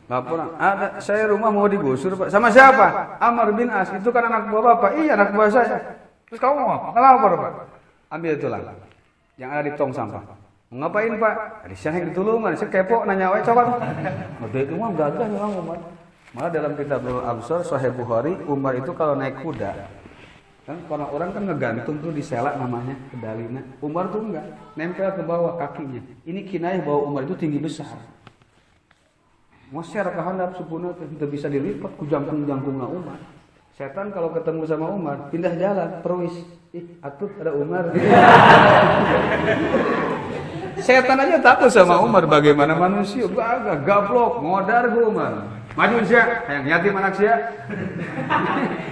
Laporan, ada saya rumah mau digusur Pak. Sama siapa? Amr bin As, itu kan anak buah Bapak. Iya anak buah saya. Terus kamu mau apa? Ngelapor Pak. Ambil tulang yang ada di tong sampah. Ngapain Pak? Di sana yang ditulungan, saya kepo nanya wae coba. Udah itu mah gagah ya Umar. Malah dalam Kitabul Absar Sahih Bukhari, Umar itu kalau naik kuda kan orang kan ngegantung tuh di selak namanya kedalina. Umar tuh enggak, nempel ke bawah kakinya. Ini kinayah bahwa Umar itu tinggi besar. Mosher ke handap supuna teu bisa dilipat ku jangkung-jangkungna Umar. Setan kalau ketemu sama Umar pindah jalan, perwis. Atuh ada Umar. Setan aja takut sama Umar, bagaimana manusia? Gagah, gablok, modar ku Umar. Maju sia, hayang yatim anak sia.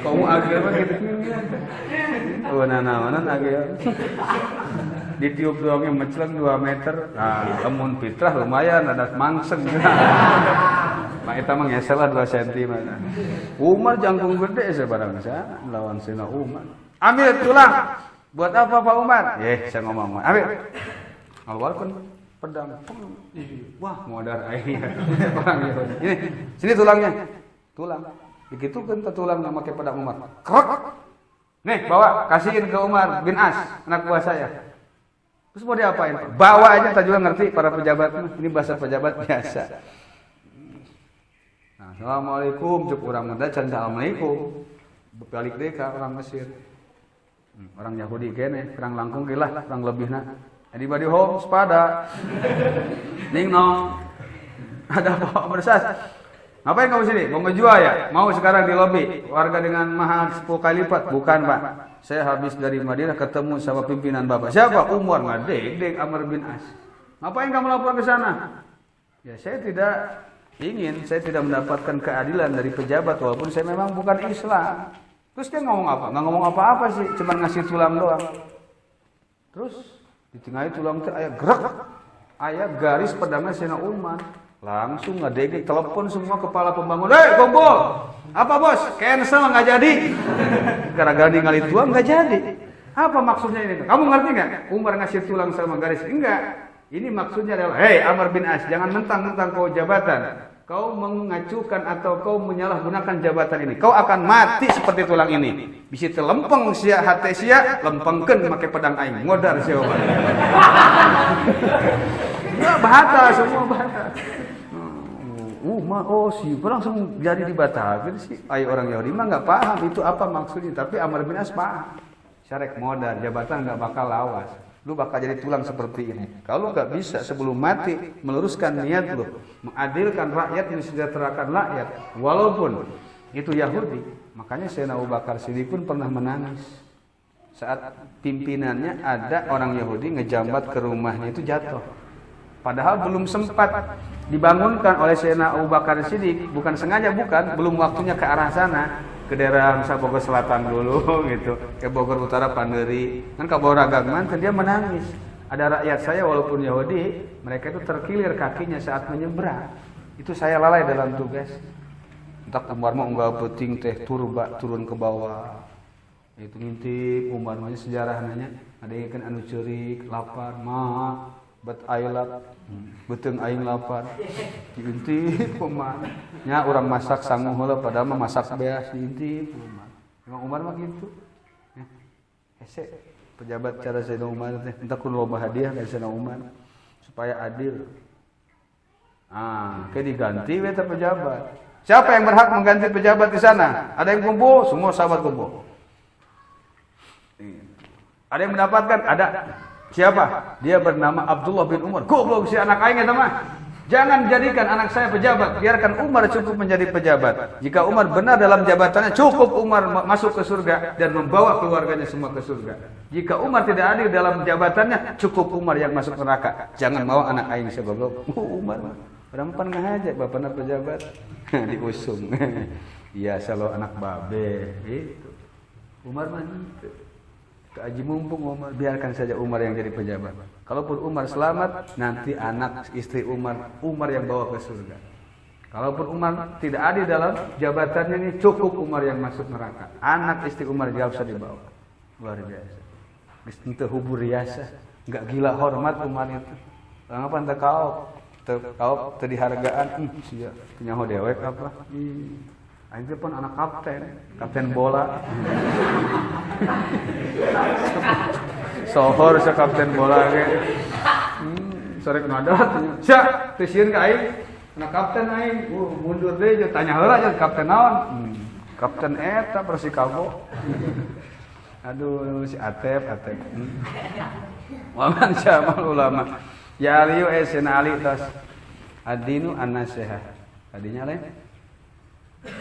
Kamu agil mah gitu. Oh nanaonan agil. Ditiup doangnya meceleng 2 meter. Nah, lamun fitrah lumayan ada mangseng. Nah, eta mah ngesel lah 2 cm. Umar jangkung gede sebarang saya lawan Sayyidina Umar. Ambil tulang. Buat apa Pak Umar? Saya ngomong. Ambil. Alwarkan pedang. Wah, modar aing. Orang Yahudi. Ini, sini tulangnya. Tulang. Begitu kan tulang nama ke pedang Umar. Krok. Nih, bawa kasihin ke Umar bin As, anak buah saya. Terus mau diapain? Bawa aja, tak juga ngerti para pejabat. Ini bahasa pejabat biasa. Nah, Assalamualaikum, cuk orang Meda can Assalamualaikum. Balik deh ke orang Mesir. Orang Yahudi kene, perang langkung gila, perang lebihna. Jadi badi home sepada. Ning no. Ada apa bersas? Ngapain kamu sini? Mau ngejual ya? Mau sekarang di lobi? Warga dengan mahal 10 kali lipat? Bukan Pak. Saya habis dari Madinah ketemu sama pimpinan Bapak. Siapa? Umar ngadeg Amr bin As. Ngapain kamu lapor ke sana? Ya saya tidak ingin, saya tidak mendapatkan keadilan dari pejabat walaupun saya memang bukan Islam. Terus dia ngomong apa? Nggak ngomong apa-apa sih, cuma ngasih tulang doang. Terus di tengah tulang itu aya gerak, aya garis pedangnya Sayyidina Umar. Langsung ngadeg, telepon semua kepala pembangun. Kumpul. Apa bos? Cancel nggak jadi. Gara-gara ningali tulang nggak jadi. Apa maksudnya ini? Kamu ngerti nggak? Umar ngasih tulang sama garis? Enggak. Ini maksudnya adalah, hei Amr bin As, jangan mentang-mentang kau jabatan. Kau mengacukan atau kau menyalahgunakan jabatan ini. Kau akan mati seperti tulang ini. Bisa telempeng sia hate sia, lempengkeun make pedang aing. Modar sia Umar. Ya bahata semua bahata. Si langsung jadi dibatalkan sih. Ayo orang Yahudi mah nggak paham itu apa maksudnya, tapi Amr bin As paham. Syarek modal, jabatan nggak bakal lawas. Lu bakal jadi tulang seperti ini. Kalau nggak bisa sebelum mati meluruskan niat lu, mengadilkan rakyat, mensejahterakan rakyat, walaupun itu Yahudi. Makanya Sayyidina Abu Bakar Siddiq pun pernah menangis saat pimpinannya ada orang Yahudi ngejambat ke rumahnya itu jatuh. Padahal belum sempat dibangunkan oleh Sayyidina Abu Bakar Siddiq, bukan sengaja, bukan, belum waktunya ke arah sana, ke daerah misal Bogor Selatan dulu gitu, ke Bogor Utara Panderi, kan ke Boragangan, kan dia menangis. Ada rakyat saya walaupun Yahudi, mereka itu terkilir kakinya saat menyeberang. Itu saya lalai dalam tugas. Entah Umar mah unggal peuting teh turba turun ke bawah. Itu ngintip Umar mah sejarah nanya, ada ikan anu ceurik, lapar, mah bet ailat, beuteung aing lapar. Diintip Umar. Nya urang masak sanguh heula padahal mah masak beas diintip Umar. Memang Umar mah gitu. Ya. Hese pejabat cara Sayyidina Umar teh entah kun loba hadiah ka Sayyidina Umar supaya adil. Kayak diganti we teh pejabat. Siapa yang berhak mengganti pejabat di sana? Ada yang kumpul, semua sahabat kumpul. Ada yang mendapatkan? Ada. Siapa? Dia bernama Abdullah bin Umar. Goblok si anak aing eta mah. Jangan jadikan anak saya pejabat, biarkan Umar cukup menjadi pejabat. Jika Umar benar dalam jabatannya, cukup Umar masuk ke surga dan membawa keluarganya semua ke surga. Jika Umar tidak adil dalam jabatannya, cukup Umar yang masuk neraka. Jangan mau anak aing segoblok. Umar orang pan ngahaja bapana pejabat diusung. Iya selalu anak babe itu. Umar mah gitu. Aji mumpung Umar, biarkan saja Umar yang jadi pejabat. Kalaupun Umar selamat, nanti anak istri Umar yang bawa ke surga. Kalaupun Umar tidak adil dalam jabatannya ini, cukup Umar yang masuk neraka. Anak istri Umar jauh usah dibawa. Luar biasa. Itu hubur riasa, enggak gila hormat Umar itu. Apa ente kau teu dihargaan, sia punya dewek apa? Aing teh pun anak kapten bola. Sohor sa kapten bola ge. Sorek ngadat. Sia teu sieun ka aing. Anak kapten aing. Mundur deui jeung tanya heula jeung kapten naon? Kapten eta Persikabo. Aduh si Atep. Waman syamal ulama. Ya aliyu esena ali tas. Adinu an-nasihah. Tadinya lain.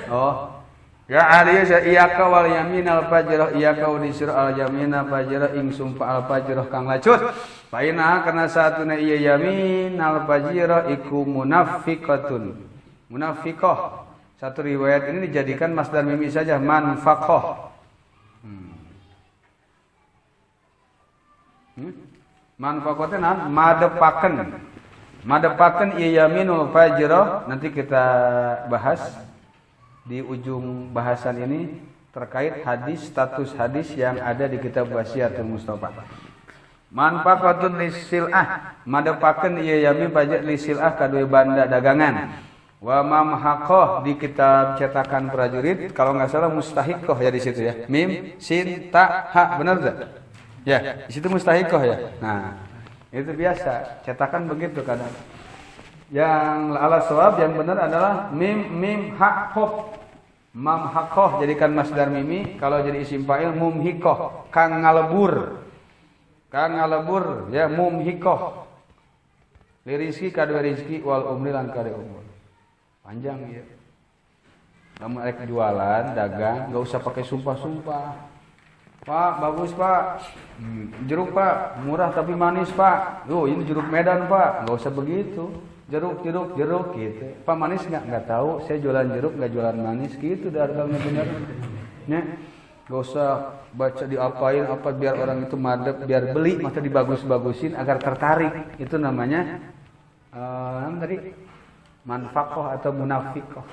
Oh, ya aliya sa iyaka wal yamin al fajrah iyaka wa disir al yamin al fajrah ing sumpah al fajrah kang lacut. Paina kana satuna iya yamin al fajrah iku munafiqatun. Munafiqah. Satu riwayat ini dijadikan masdar mimi saja manfaqah. Manfaqatna naon? Madepaken iya yaminul fajrah nanti kita bahas. Di ujung bahasan ini terkait hadis, status hadis yang ada di kitab Wasiatul Mustafa. Manfaatun lisil'ah, madepakeun ieu yamin pajak lisil'ah kadue banda dagangan. Wa mamhaqah di kitab cetakan prajurit, kalau enggak salah mustahiqah ya di situ ya. Mim, sin, ta, ha, benar enggak? Ya, di situ mustahiqah ya. Nah, itu biasa, cetakan begitu kadang. Yang ala shawab yang benar adalah mim haqqah. Mamhaqah jadikan masdar mimi, kalau jadi isim fa'il mumhiqah, kang ngalebur. Kang ngalebur ya mumhiqah. Li rizki kadue rizki wal umri lan kadue umur. Panjang ya. Lamun arek jualan, dagang, enggak usah pakai sumpah-sumpah. Pak, bagus Pak. Jeruk Pak, murah tapi manis Pak. Ini jeruk Medan Pak, enggak usah begitu. Jeruk gitu. Pak manis enggak tahu, saya jualan jeruk enggak jualan manis gitu harganya benar. Ya. Enggak usah baca diapain apa biar orang itu madep, biar beli maka dibagus-bagusin agar tertarik. Itu namanya tadi manfaqah atau munafiqah.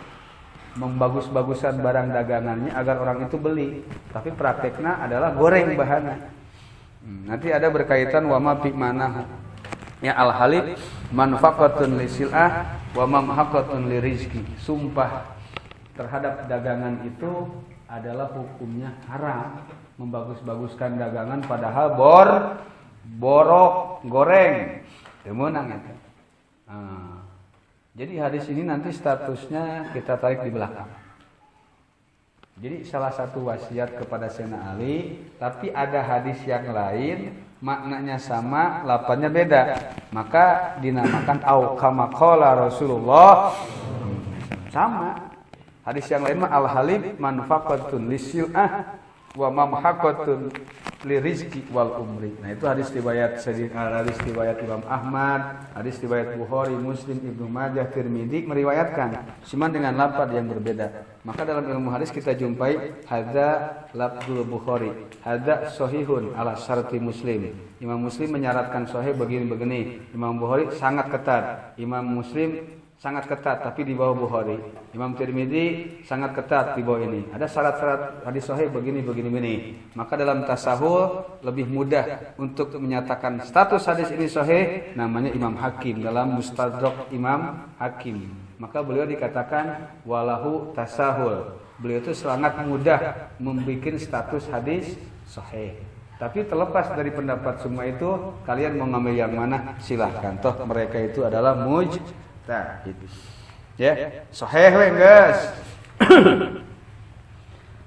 Membagus-bagusan barang dagangannya agar orang itu beli. Tapi prakteknya adalah goreng bahannya. Nanti ada berkaitan wama fi manah. Ya al-halib manfaqatun lisil'ah wa mamhaqatun lirizki. Sumpah terhadap dagangan itu adalah hukumnya haram. Membagus-baguskan dagangan padahal borok, goreng. Demunang itu. Jadi hadis ini nanti statusnya kita tarik di belakang. Jadi salah satu wasiat kepada Sayyidina Ali, tapi ada hadis yang lain maknanya sama, lafadznya beda. Maka dinamakan au kama qala Rasulullah. Sama. Hadis yang lain mah al-halib manfaqatun lisil'ah wa mamhaqatun lirizki wal umri. Nah itu hadis riwayat Imam Ahmad, hadis riwayat Bukhari, Muslim, Ibnu Majah, Tirmidzi meriwayatkan, cuman dengan lafaz yang berbeda. Maka dalam ilmu hadis kita jumpai hadza lafzul Bukhari, hadza sahihun ala syarti Muslim. Imam Muslim menyaratkan sahih begini-begini. Imam Bukhari sangat ketat. Imam Muslim sangat ketat tapi di bawah Bukhari. Imam Tirmidzi sangat ketat di bawah ini. Ada syarat-syarat hadis sahih begini. Maka dalam tasahul lebih mudah untuk menyatakan status hadis ini sahih, namanya Imam Hakim dalam Mustadrak Imam Hakim. Maka beliau dikatakan walahu tasahul. Beliau itu sangat mudah membuat status hadis sahih. Tapi terlepas dari pendapat semua itu, kalian mau ngambil yang mana silahkan. Toh mereka itu adalah mujtahid. Ya, sahih we geus.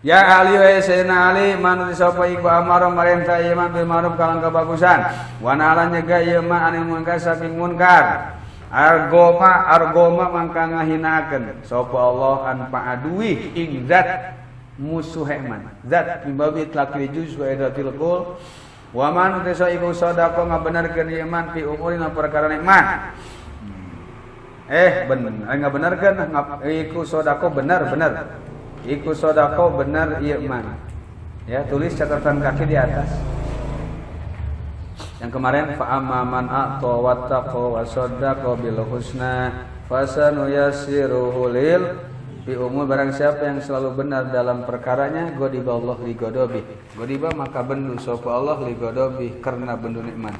Ya Ali wa sayyidina Ali manu sapa iku amaro marentah iman bil ma'ruf kalang kebagusan wa nahana nyegah ieu mah anil munkar saking munkar argoma mangka ngahinakeun sapa Allah an pa'adui ing zat musuh man zat mimbabi tlaqil juz wa idatil qul wa man tesa iku sedekah ngabenerkeun ieu man fi umurina perkara nikmat ngabenerkeun iku sedekah bener iku sodako benar iya man. Ya, tulis catatan kaki di atas. Yang kemarin fa amman a'ta wattaqa wa saddaqa bil husna fasanuyassiruhu lil bi umur barang siapa yang selalu benar dalam perkaranya godiba Allah li godobi. Godiba maka bendu sapa Allah li godobi karena bendu nikmat.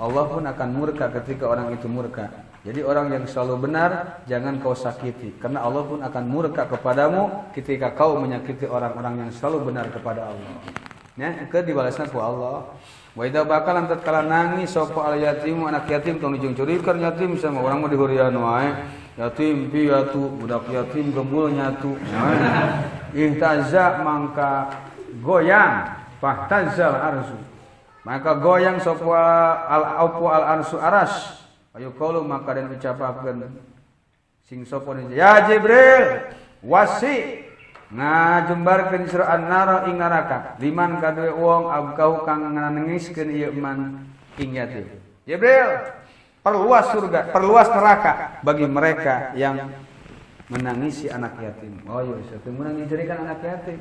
Allah pun akan murka ketika orang itu murka. Jadi orang yang selalu benar jangan kau sakiti karena Allah pun akan murka kepadamu ketika kau menyakiti orang-orang yang selalu benar kepada Allah. Ya, ke dibalasna ku Allah. Wa idza bakalan tatkala nangis sapa al yatimu anak yatim tong ujung curikeun yatim sama orang mah dihurian wae. Yatim piatu budak yatim gembul nyatu. Ihtaza mangka goyang fahtazal arsu. Maka goyang sapa al arsu aras. Ayo qaulu maka den ucapakeun sing sapa ya Jibril wasi ngajembarkeun sira annara ing neraka liman kadue wong abkau kang nanengiskeun ieu man ing yatim. Jibril perluas surga, perluas neraka bagi mereka yang menangisi anak yatim. Oh iya satu menangisikan anak yatim.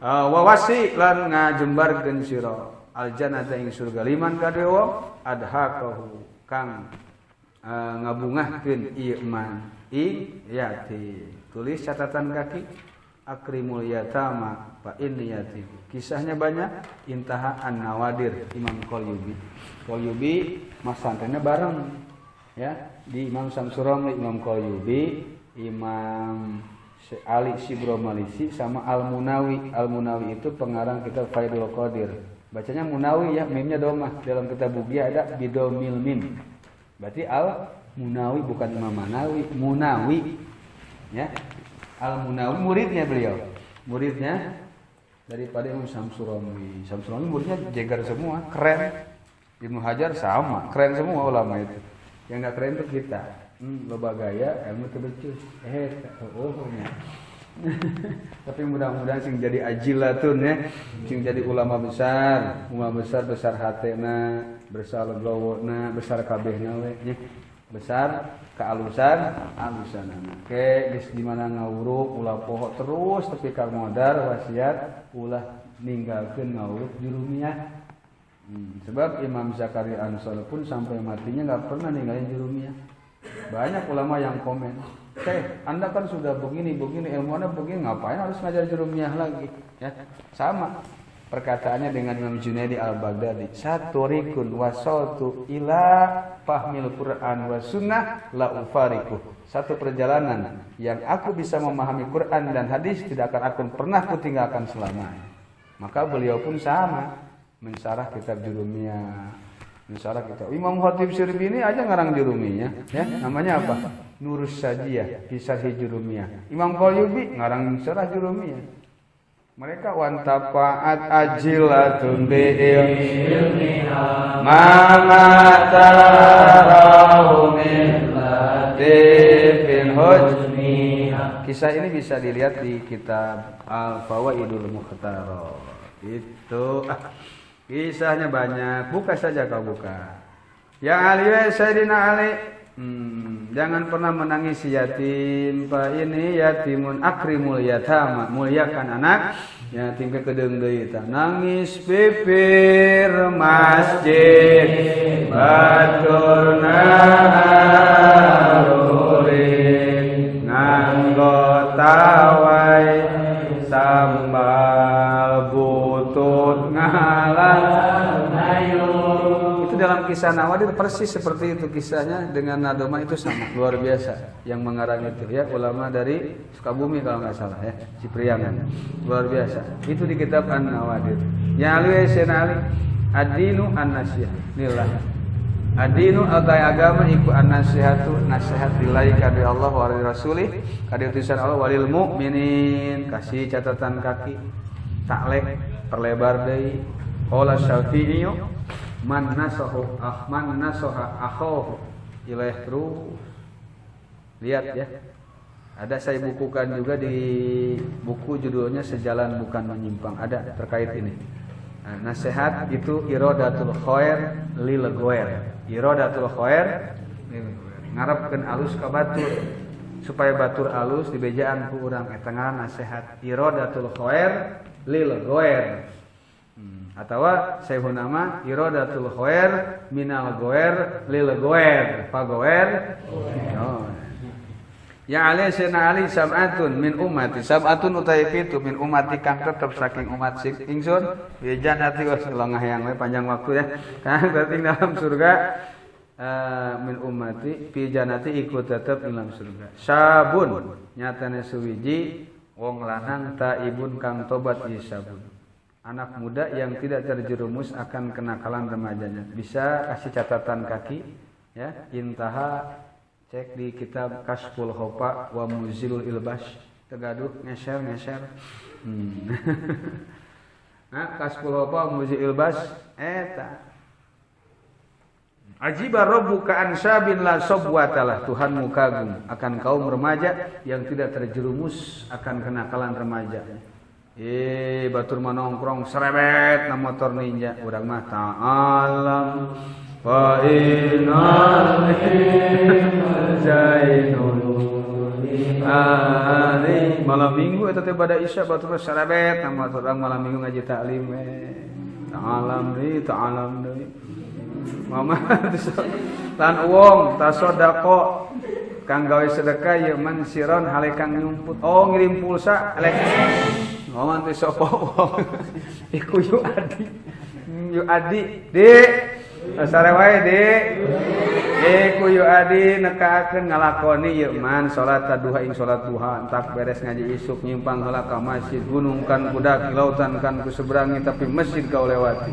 Wa wasi lan ngajembarkeun sira aljannata ing surga liman kadue wong adhaqahu kang ngabungahkeun ieu man ing yatim. Tulis catatan kaki akrimul yatama fa inni yatim. Kisahnya banyak intaha an-nawadir Imam Qalyubi masantrennya bareng ya di Imam Samsurami, Imam Qalyubi, Imam Ali Sibromalisi sama Al-Munawi. Al-Munawi itu pengarang kitab Faidul Qadir. Bacanya Munawi ya, mimnya domah. Dalam kitab Bughiyah ada bidomil mim. Berarti Al-Munawi bukan Imam Manawi, Munawi. Ya. Al-Munawi muridnya beliau. Muridnya daripada Imam Samsurami. Samsurami muridnya jegar semua, keren. Ibnu Hajar sama, keren semua ulama itu. Yang enggak keren itu kita. Loba gaya, ilmu teu becus. Tapi mudah-mudahan sing jadi ajilatun ya, sing jadi ulama besar besar hatena, besar glowona, besar kabehna we nya. Besar alusanana. Ke geus di mana ngawuruk ulah poho terus tapi ka modar wasiat ulah ninggalkeun ngawuruk jurumiyah. Sebab Imam Zakaria Ansari pun sampai matinya enggak pernah ninggalin jurumiyah. Banyak ulama yang komen, Anda kan sudah begini ilmu Anda begini, ngapain harus ngajar jurumiyah lagi? Ya, sama perkataannya dengan Imam Junaidi al-Baghdadi. Saturikun wasaltu ila fahmil Quran wa sunnah la ufariku. Satu perjalanan yang aku bisa memahami Quran dan hadis tidak akan pernah kutinggalkan selamanya. Maka beliau pun sama mensyarah kitab jurumiyah. Misalnya kita Imam Khatib Syrbini aja ngarang jurumiyah, ya namanya apa? Nurus Sajiyah, Kisah Jurumiyah. Imam Qalyubi ngarang syarah jurumiyah. Mereka wantafaat ajilatun bi'ilmiha mamatarahu min latifin hujmiha. Kisah ini bisa dilihat di kitab Al-Fawaidul Mukhtarah. Itu kisahnya banyak, buka saja kau buka. Yang Ali Sayyidina Ali, jangan pernah menangis yatim. Fa ini yatimun akrimul yatama, muliakan anak yatim ke kedeung deui tah. Nangis pipir masjid baturna harurin nganggo tawai sambal butut ngalang ayu. Itu dalam kisah Nawadir persis seperti itu kisahnya dengan Nadoman itu sama luar biasa. Yang mengarang itu ya ulama dari Sukabumi kalau nggak salah ya, Cipriangan. Luar biasa. Itu di kitab An-Nawadir. Yang Ali Sayyidina Ali ad-dinu an-nasihah lillah. Adinu atai agama iku an-nasihatu nasihat lillahi kadi Allah wa rasulih kadi utusan Allah walil mukminin kasih catatan kaki taklek perlebar deui qala Syafi'i man nasaha akhahu ilaih terus lihat ya ada saya bukukan juga di buku judulnya Sejalan Bukan Menyimpang ada terkait ini. Nah, nasihat itu iradatul khair lil ghair. Iradatul khair ngarepkeun alus ka batur supaya batur alus dibejaan ku urang eta ngaran nasihat iradatul khair lil ghair. Atawa sayhuna mah iradatul khair minal ghair lil ghair. Fa ghair ya ali sina ali sab'atun min ummati sab'atun utai pitu min ummati kang tetep saking umat ingsun bijan ati lengah yang panjang waktu ya kan berarti dalam surga min ummati fi jannati ikut tetep dalam surga sabun nyatane suwiji wong lanang taibun kang tobat isabun anak muda yang tidak terjerumus akan kenakalan remajanya bisa kasih catatan kaki ya intaha cek di kitab Kasful Khofa wa Muzilul Ilbas tegaduh ngeser nah Kasful Khofa wa Muzilul Ilbas eta ajiba rabbuka ansabin la sabwatalah Tuhanmu kagum akan kaum remaja yang tidak terjerumus akan kenakalan remaja batur manongkrong serebet na motor ninja urang mah ta'alam wa innal ali malam minggu eta teh bada isya batur sarabet na motor urang malam minggu ngaji taklim ta'alam deui mama lan uang tasodaqo kang gawe sedekah ye man siron hale kang nyumput ngirim pulsa elek mama teh sopo iku yu adi Dik sare wae Dik iku yu adi nekaakeun ngalakoni ieu man salat duha ing salat duha entak beres ngaji isuk nyimpang heula ka masjid gunung kan budak lautan kan ku seberangi tapi masjid kau lewati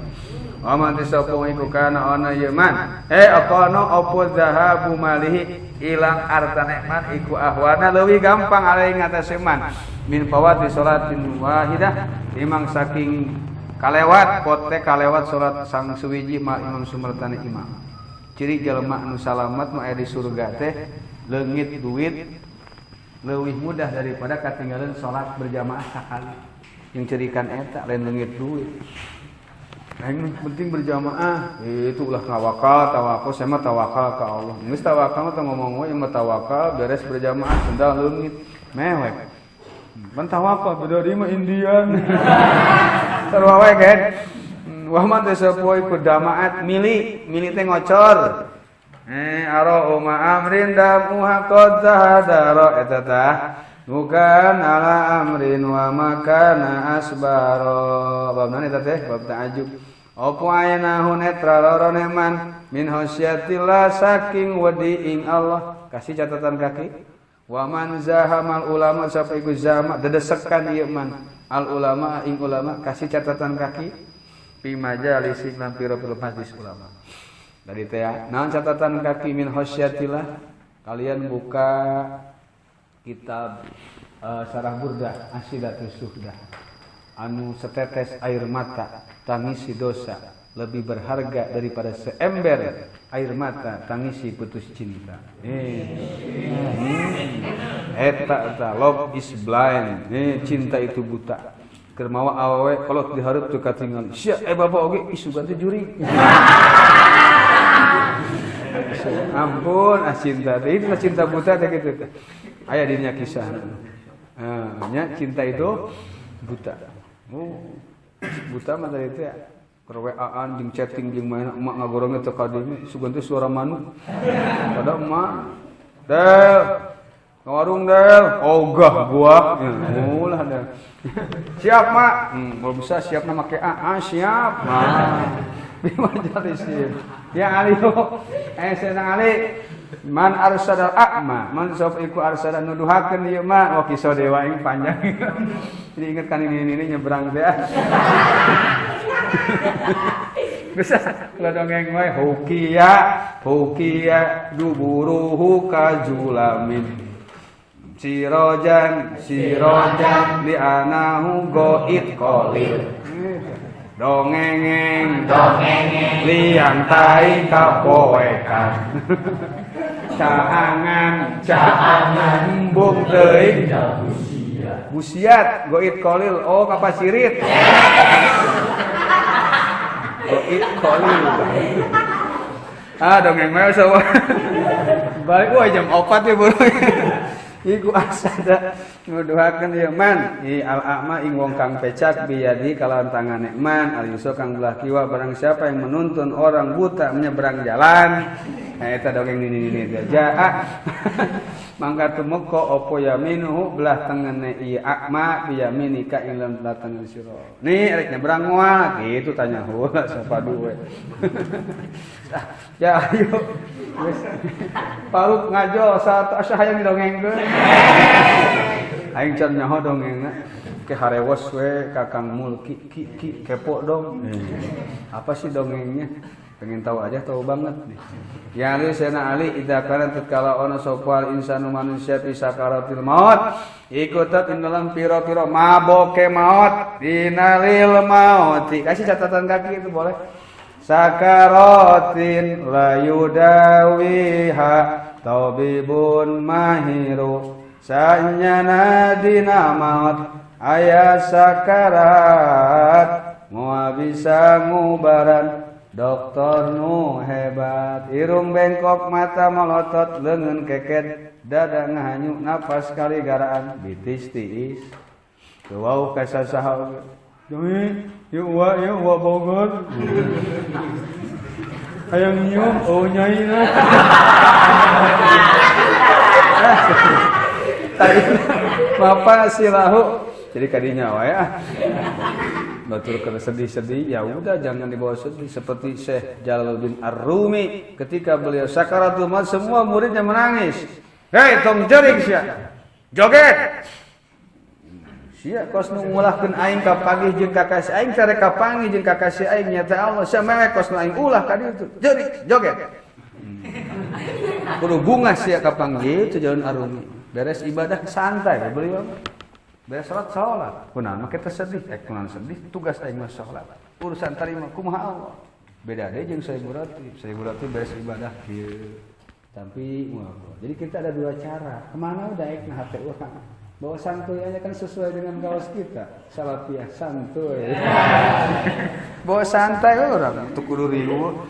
aman disopong iku kana ana ieu man aqana apa zahabu malihi ilang artane man iku ahwana leuwih gampang alai ngatasi man min fawati salatin wahidah imang saking kalewat pote kalewat salat sang suwiji ma imam sumertane imam ciri jelema anu salamat mah aya di surga teh leungit duit leuwih mudah daripada katinggalan salat berjamaah sakali yang cirikan eta lain leungit duit yang penting berjamaah itu ulah tawakal saya mah tawakal ke Allah geus tawakal mah ngomong we mah tawakal beres berjamaah sendal leungit mewek mun tawakal beda di mah Indian sarua wae kan wa man tasapoi ku damaat mili teh ngocor aro uma amrin damuha qad zahadara eta tah bukan ala amrin wa makana asbaro babna eta teh bab ta'ajub opo ayana hunetra lorone man min khosyatillah saking wadiing Allah kasih catatan kaki wa man zahamal ulama sampai ku zama dedesekan ieu man al ulama ing ulama kasih catatan kaki fi majalis lan pira-pira majlis ulama dari teh naon catatan kaki min khosyatillah kalian buka kitab Sarah Burdah Asidatus Suhdah anu setetes air mata tangisi dosa lebih berharga daripada seember air mata tangisi putus cinta eta love is blind cinta itu buta keur mawa awewe kolot dihareup teu katingal sia bapak oge isugan teh juri ampun cinta teh itu cinta buta teh kitu aya dirinya kisah nya cinta itu buta buta mah tadi teh kerweaan jeung chatting jeung main emak ngagorongna teu kadimi sugan teh suara manuk pada emak del warung del ogah gua ulah del siap mak belum bisa siap na make siap bima jadi siap ya ali senang ali man arsadal a'ma man sop iku arsada nuduhakeun ieu mah wa kisah dewa ing panjang jadi inget kan ini nyebrang teh Bisa kalau dongeng wae hukia duburuhu kajulamin sirojan li anahu goit qalil dongengeng liang tai kapoekan caangan embung teuing busiat goit qalil kapasirit goit qalil dongeng mah sawa balik jam 4 ya bro iku asada nuduhakeun ieu man al-a'ma ing wong kang pecak biyadi kalawan tangane man al-yusa kang belah kiwa barang siapa yang menuntun orang buta menyeberang jalan eta dongeng ini jaa mangga tumeka apa yaminuhu belah tengene ieu a'ma biyaminika ing lam datang sira ni rek nyebrang moal gitu tanya heula sapadu we ya ayo wis paruk ngajo satu asa hayang dongengkeun aing can nyaho dongengna ke harewos we kakang mul ki kepo dong apa sih dongengnya pengen tahu aja tahu banget nih ya ali sana ali idza kana tatkala ana sapa insanu manusia fi sakaratil maut iku tet ing dalam pira-pira maboke maut dinalil maut kasih catatan kaki itu boleh sakaratin la yudawiha tabibun mahiru sanyana dina maut aya sakarat moal bisa ngubaran dokter nu hebat irung bengkok mata melotot leungeun keket dada ngahanyu napas kaligaraan bitis tiis teu wau ka sasaha doi yuk wa Bogor hayang nyium nyaina tadi Bapak silahu jadi kadinya wae batur kena sedih-sedih ya udah jangan dibawa sedih seperti Syekh Jalaluddin Ar-Rumi ketika beliau sakaratul maut semua muridnya menangis hei tong jering sia joget sia kos nu ngulahkeun aing ka pagih jeung kakasih aing tare ka panggih jeung kakasih aing nya teh Allah sia mewe kos nu aing ulah ka ditu jering joget kudu bunga sia ka panggih itu Jalaluddin Ar-Rumi beres ibadah santai beliau beres salat kunaon mah kita sedih kunaon sedih tugas aing mah salat urusan tarima kumaha Allah beda deui jeung Syekh Burati beres ibadah kieu tapi jadi kita ada dua cara kemana daek na hate urang bawa santuy aja kan sesuai dengan kaos kita salafiyah santuy bawa santai orang untuk kudu ribu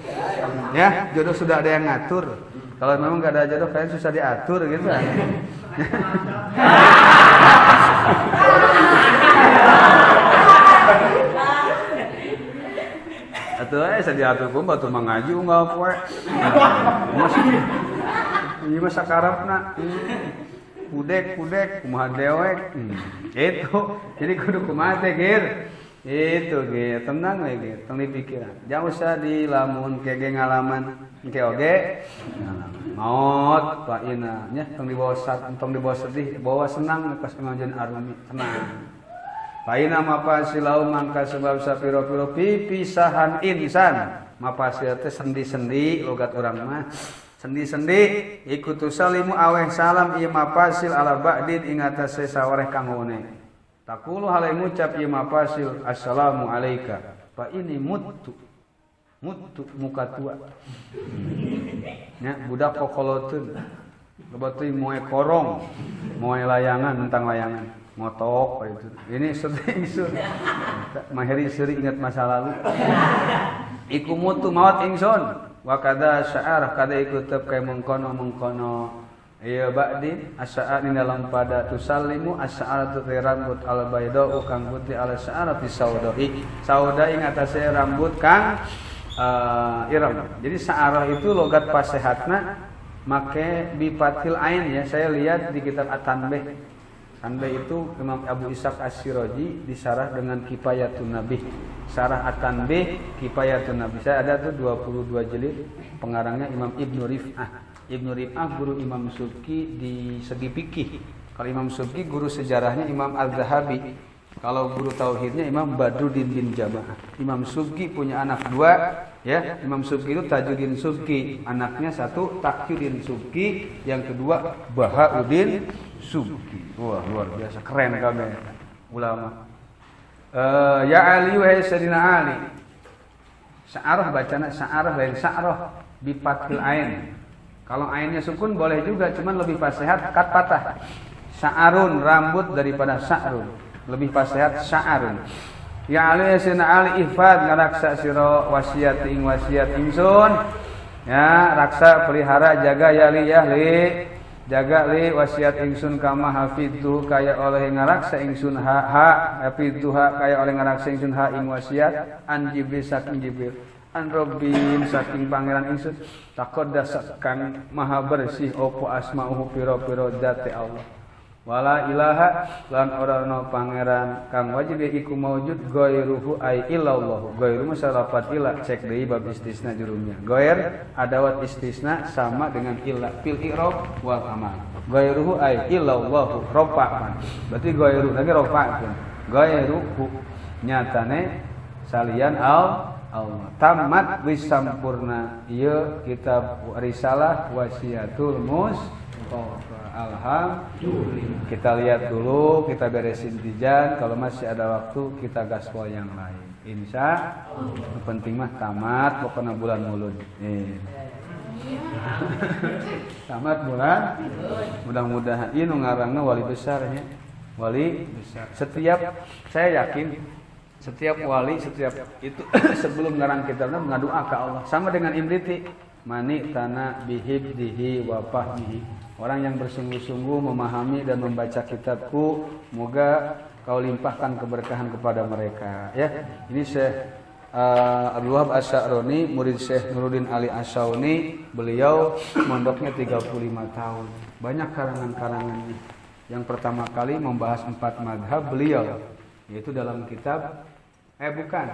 ya jodoh sudah ada yang ngatur kalau memang enggak ada jodoh kalian susah diatur gitu kan atuh saya diatur pun batu mangaju enggak poe ieu mah sakarepna kudek kumaha dewek itu jadi kudu kumaha teh gir itu ge tenang we ge tong dipikiran jangan usah dilamun kege ngalaman engke oge maut paina nya tong dibawa sedih bawa senang pas ngajen Ar-Rumi tenang paina mapasilau mangka sebab sapiro-piro pipisahan insan mapasil teh sendi-sendi logat urang mah sendi-sendi ikutu salimu aweh salam ieu mapasil ala ba'din ing atase sawareh kang hone taqulu halai ngucap ieu mapasil assalamu alayka fa ini mutu muka tua nya budak kokoloteun loba teuing moe korong moe layangan tentang layangan motok itu ini sering maheri seri ingat masa lalu iku mutu maut ingsun wa kada sya'ar kada ikut tep kay mengkono ieu ba'di asya'ar dalam pada tusallimu asy'aratu rambut al baydau kang putih al sya'arati sauda ing atase rambut kang iram jadi sya'arah itu logat pasehatna make bifatil ain ya saya lihat di kitab At-Tanbih itu Imam Abu Ishaq As-Siraji disarah dengan Kifayatun Nabih Sarah At-Tanbih Kifayatun Nabih saya ada tuh 22 jilid pengarangnya Imam Ibnu Rif'ah guru Imam Subki di segi fikih kalau Imam Subki guru sejarahnya Imam Al-Zahabi Kalau guru tauhidnya Imam Badruddin bin Jamaah. Imam Subki punya anak 2, ya. Imam Subki itu Tajuddin Subki, anaknya 1 Taqiyuddin Subki, yang kedua Bahauddin Subki. Wah, luar biasa, keren kami ulama. Ya Ali wa Sayyidina Ali. Sa'arah bacana sa'arah lain sa'rah bi fathil ain. Kalau ainnya sukun boleh juga, cuman lebih fasihat kat patah. Sa'arun, rambut daripada sa'run. Lebih fasihat sa'arun. Ya Ali Sayyidina Ali ihfad ngaraksa sira wasiat ing wasiat ingsun. Ya, raksa pelihara jaga ya li ya li. Jaga li wasiat ingsun kama hafidhu kaya oleh ngaraksa ingsun ha hafidhuha kaya oleh ngaraksa ingsun ha ing wasiat an Jibril saking Jibril an Rabbin saking pangeran ingsun taqaddas kang maha bersih opo asmauhu pira-pira zate Allah wala ilaha lan ora ana pangeran kang wajib iku maujud ghairuhu ai illallah. Ghairu masalafat ila cek deui bab istisna jurumnya. Ghair adawat istisna sama dengan illa fil i'rab wal amal. Ghairuhu ai illallah rafa'an. Berarti ghairu lagi rafa'an. Ghairuhu nyatane salian Allah. Tamat wis sampurna ieu kitab risalah wasiatul Mustafa. Alhamdulillah. Kita lihat dulu, kita beresin tijan. Kalau masih ada waktu, kita gaspol yang lain. Insya Allah. Penting mah tamat, pokoknya bulan mulud. Tamat bulan. Mudah-mudahan ini ngarangna wali besarnya. Wali besar. Setiap saya yakin setiap wali setiap itu sebelum ngarang kitabnya mengadua ke Allah. Sama dengan Imriti. Mani tanah bihibdihi wa fahmihi. Orang yang bersungguh-sungguh memahami dan membaca kitabku, moga kau limpahkan keberkahan kepada mereka. Ya, ini Syekh Abdul Wahab Asy'aroni, murid Syekh Nuruddin Ali Asyauni. Beliau mondoknya 35 tahun. Banyak karangan-karangannya. Yang pertama kali membahas 4 madhab beliau, yaitu dalam kitab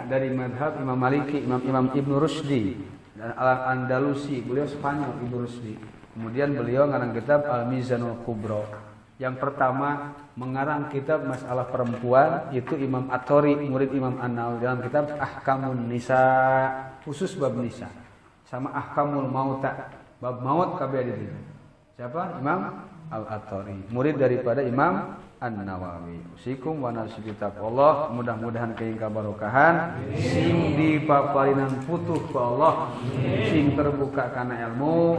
dari madhab Imam Maliki, Imam Ibnu Rusdi dan Al-Andalusi. Beliau Spanyol, Ibnu Rusdi. Kemudian beliau ngarang kitab Al-Mizanul Kubra. Yang pertama mengarang kitab masalah perempuan itu Imam At-Tori, murid Imam An-Nawawi, dalam kitab Ahkamun Nisa, khusus bab nisa. Sama Ahkamul Mauta, bab maut kabeh di. Siapa? Imam Al-At-Tori, murid daripada Imam An-Nawawi. Usikum wa nafsi Allah, mudah-mudahan keing kabarokahan, sing dipaparinan putuh ku Allah, sing terbuka kana ilmu,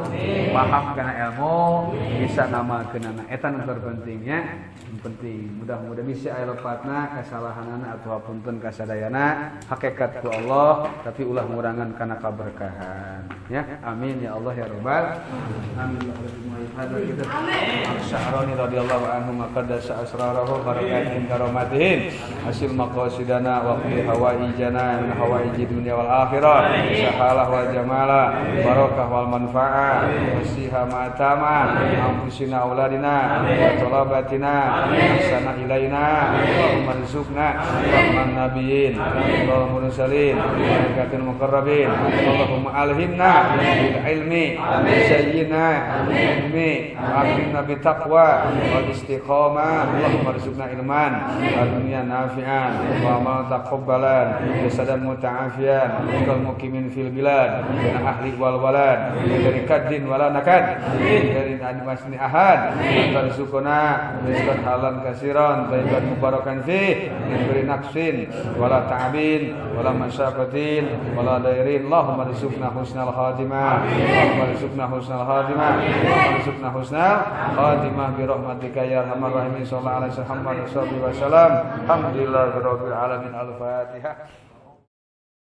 paham kana ilmu, bisa ngamalkeunana eta nu terpentingnya. Penting mudah-mudahan bisa aya lepatna kasalahanana atawa punten kasadayana hakikat ku Allah tapi ulah ngurangan kana kaberkahan ya. Amin ya Allah ya rabbal amin. Sya'rani radhiyallahu anhu maqaddasa asrarahu barakatin karomatihin hasil maqasidana wa qi hawaijana min hawaiji dunya wal akhirah sahalah wal jamala barakah wal manfaah wasiha matama ampusina auladina wa talabatina ahsana ilaina Allahumma rizukna rahman nabiyyin Allahumma mursalin malakatil muqarrabin Allahumma alhimna bil ilmi sayyidina ilmi akhirna bi taqwa wal istiqamah Allahumma rizukna ilman dunya nafi'an wa amal taqabbalan jasadan muta'afiyan kal muqimin fil bilad min ahli wal walad dari kadin wala nakad dari admasni ahad tarzukuna rizqan halan kasiran thayyiban mubarakan fi min ghairi naqsin wala ta'bin wala masyaqatin wala dairin Allahumma rizukna husnal khatimah Allahumma rizukna husnal khatimah Allahumma rizukna husnal khatimah bi rahmatika ya arhamar rahimin sallallahu alaihi wasallam alhamdulillahi rabbil alamin al-fatihah.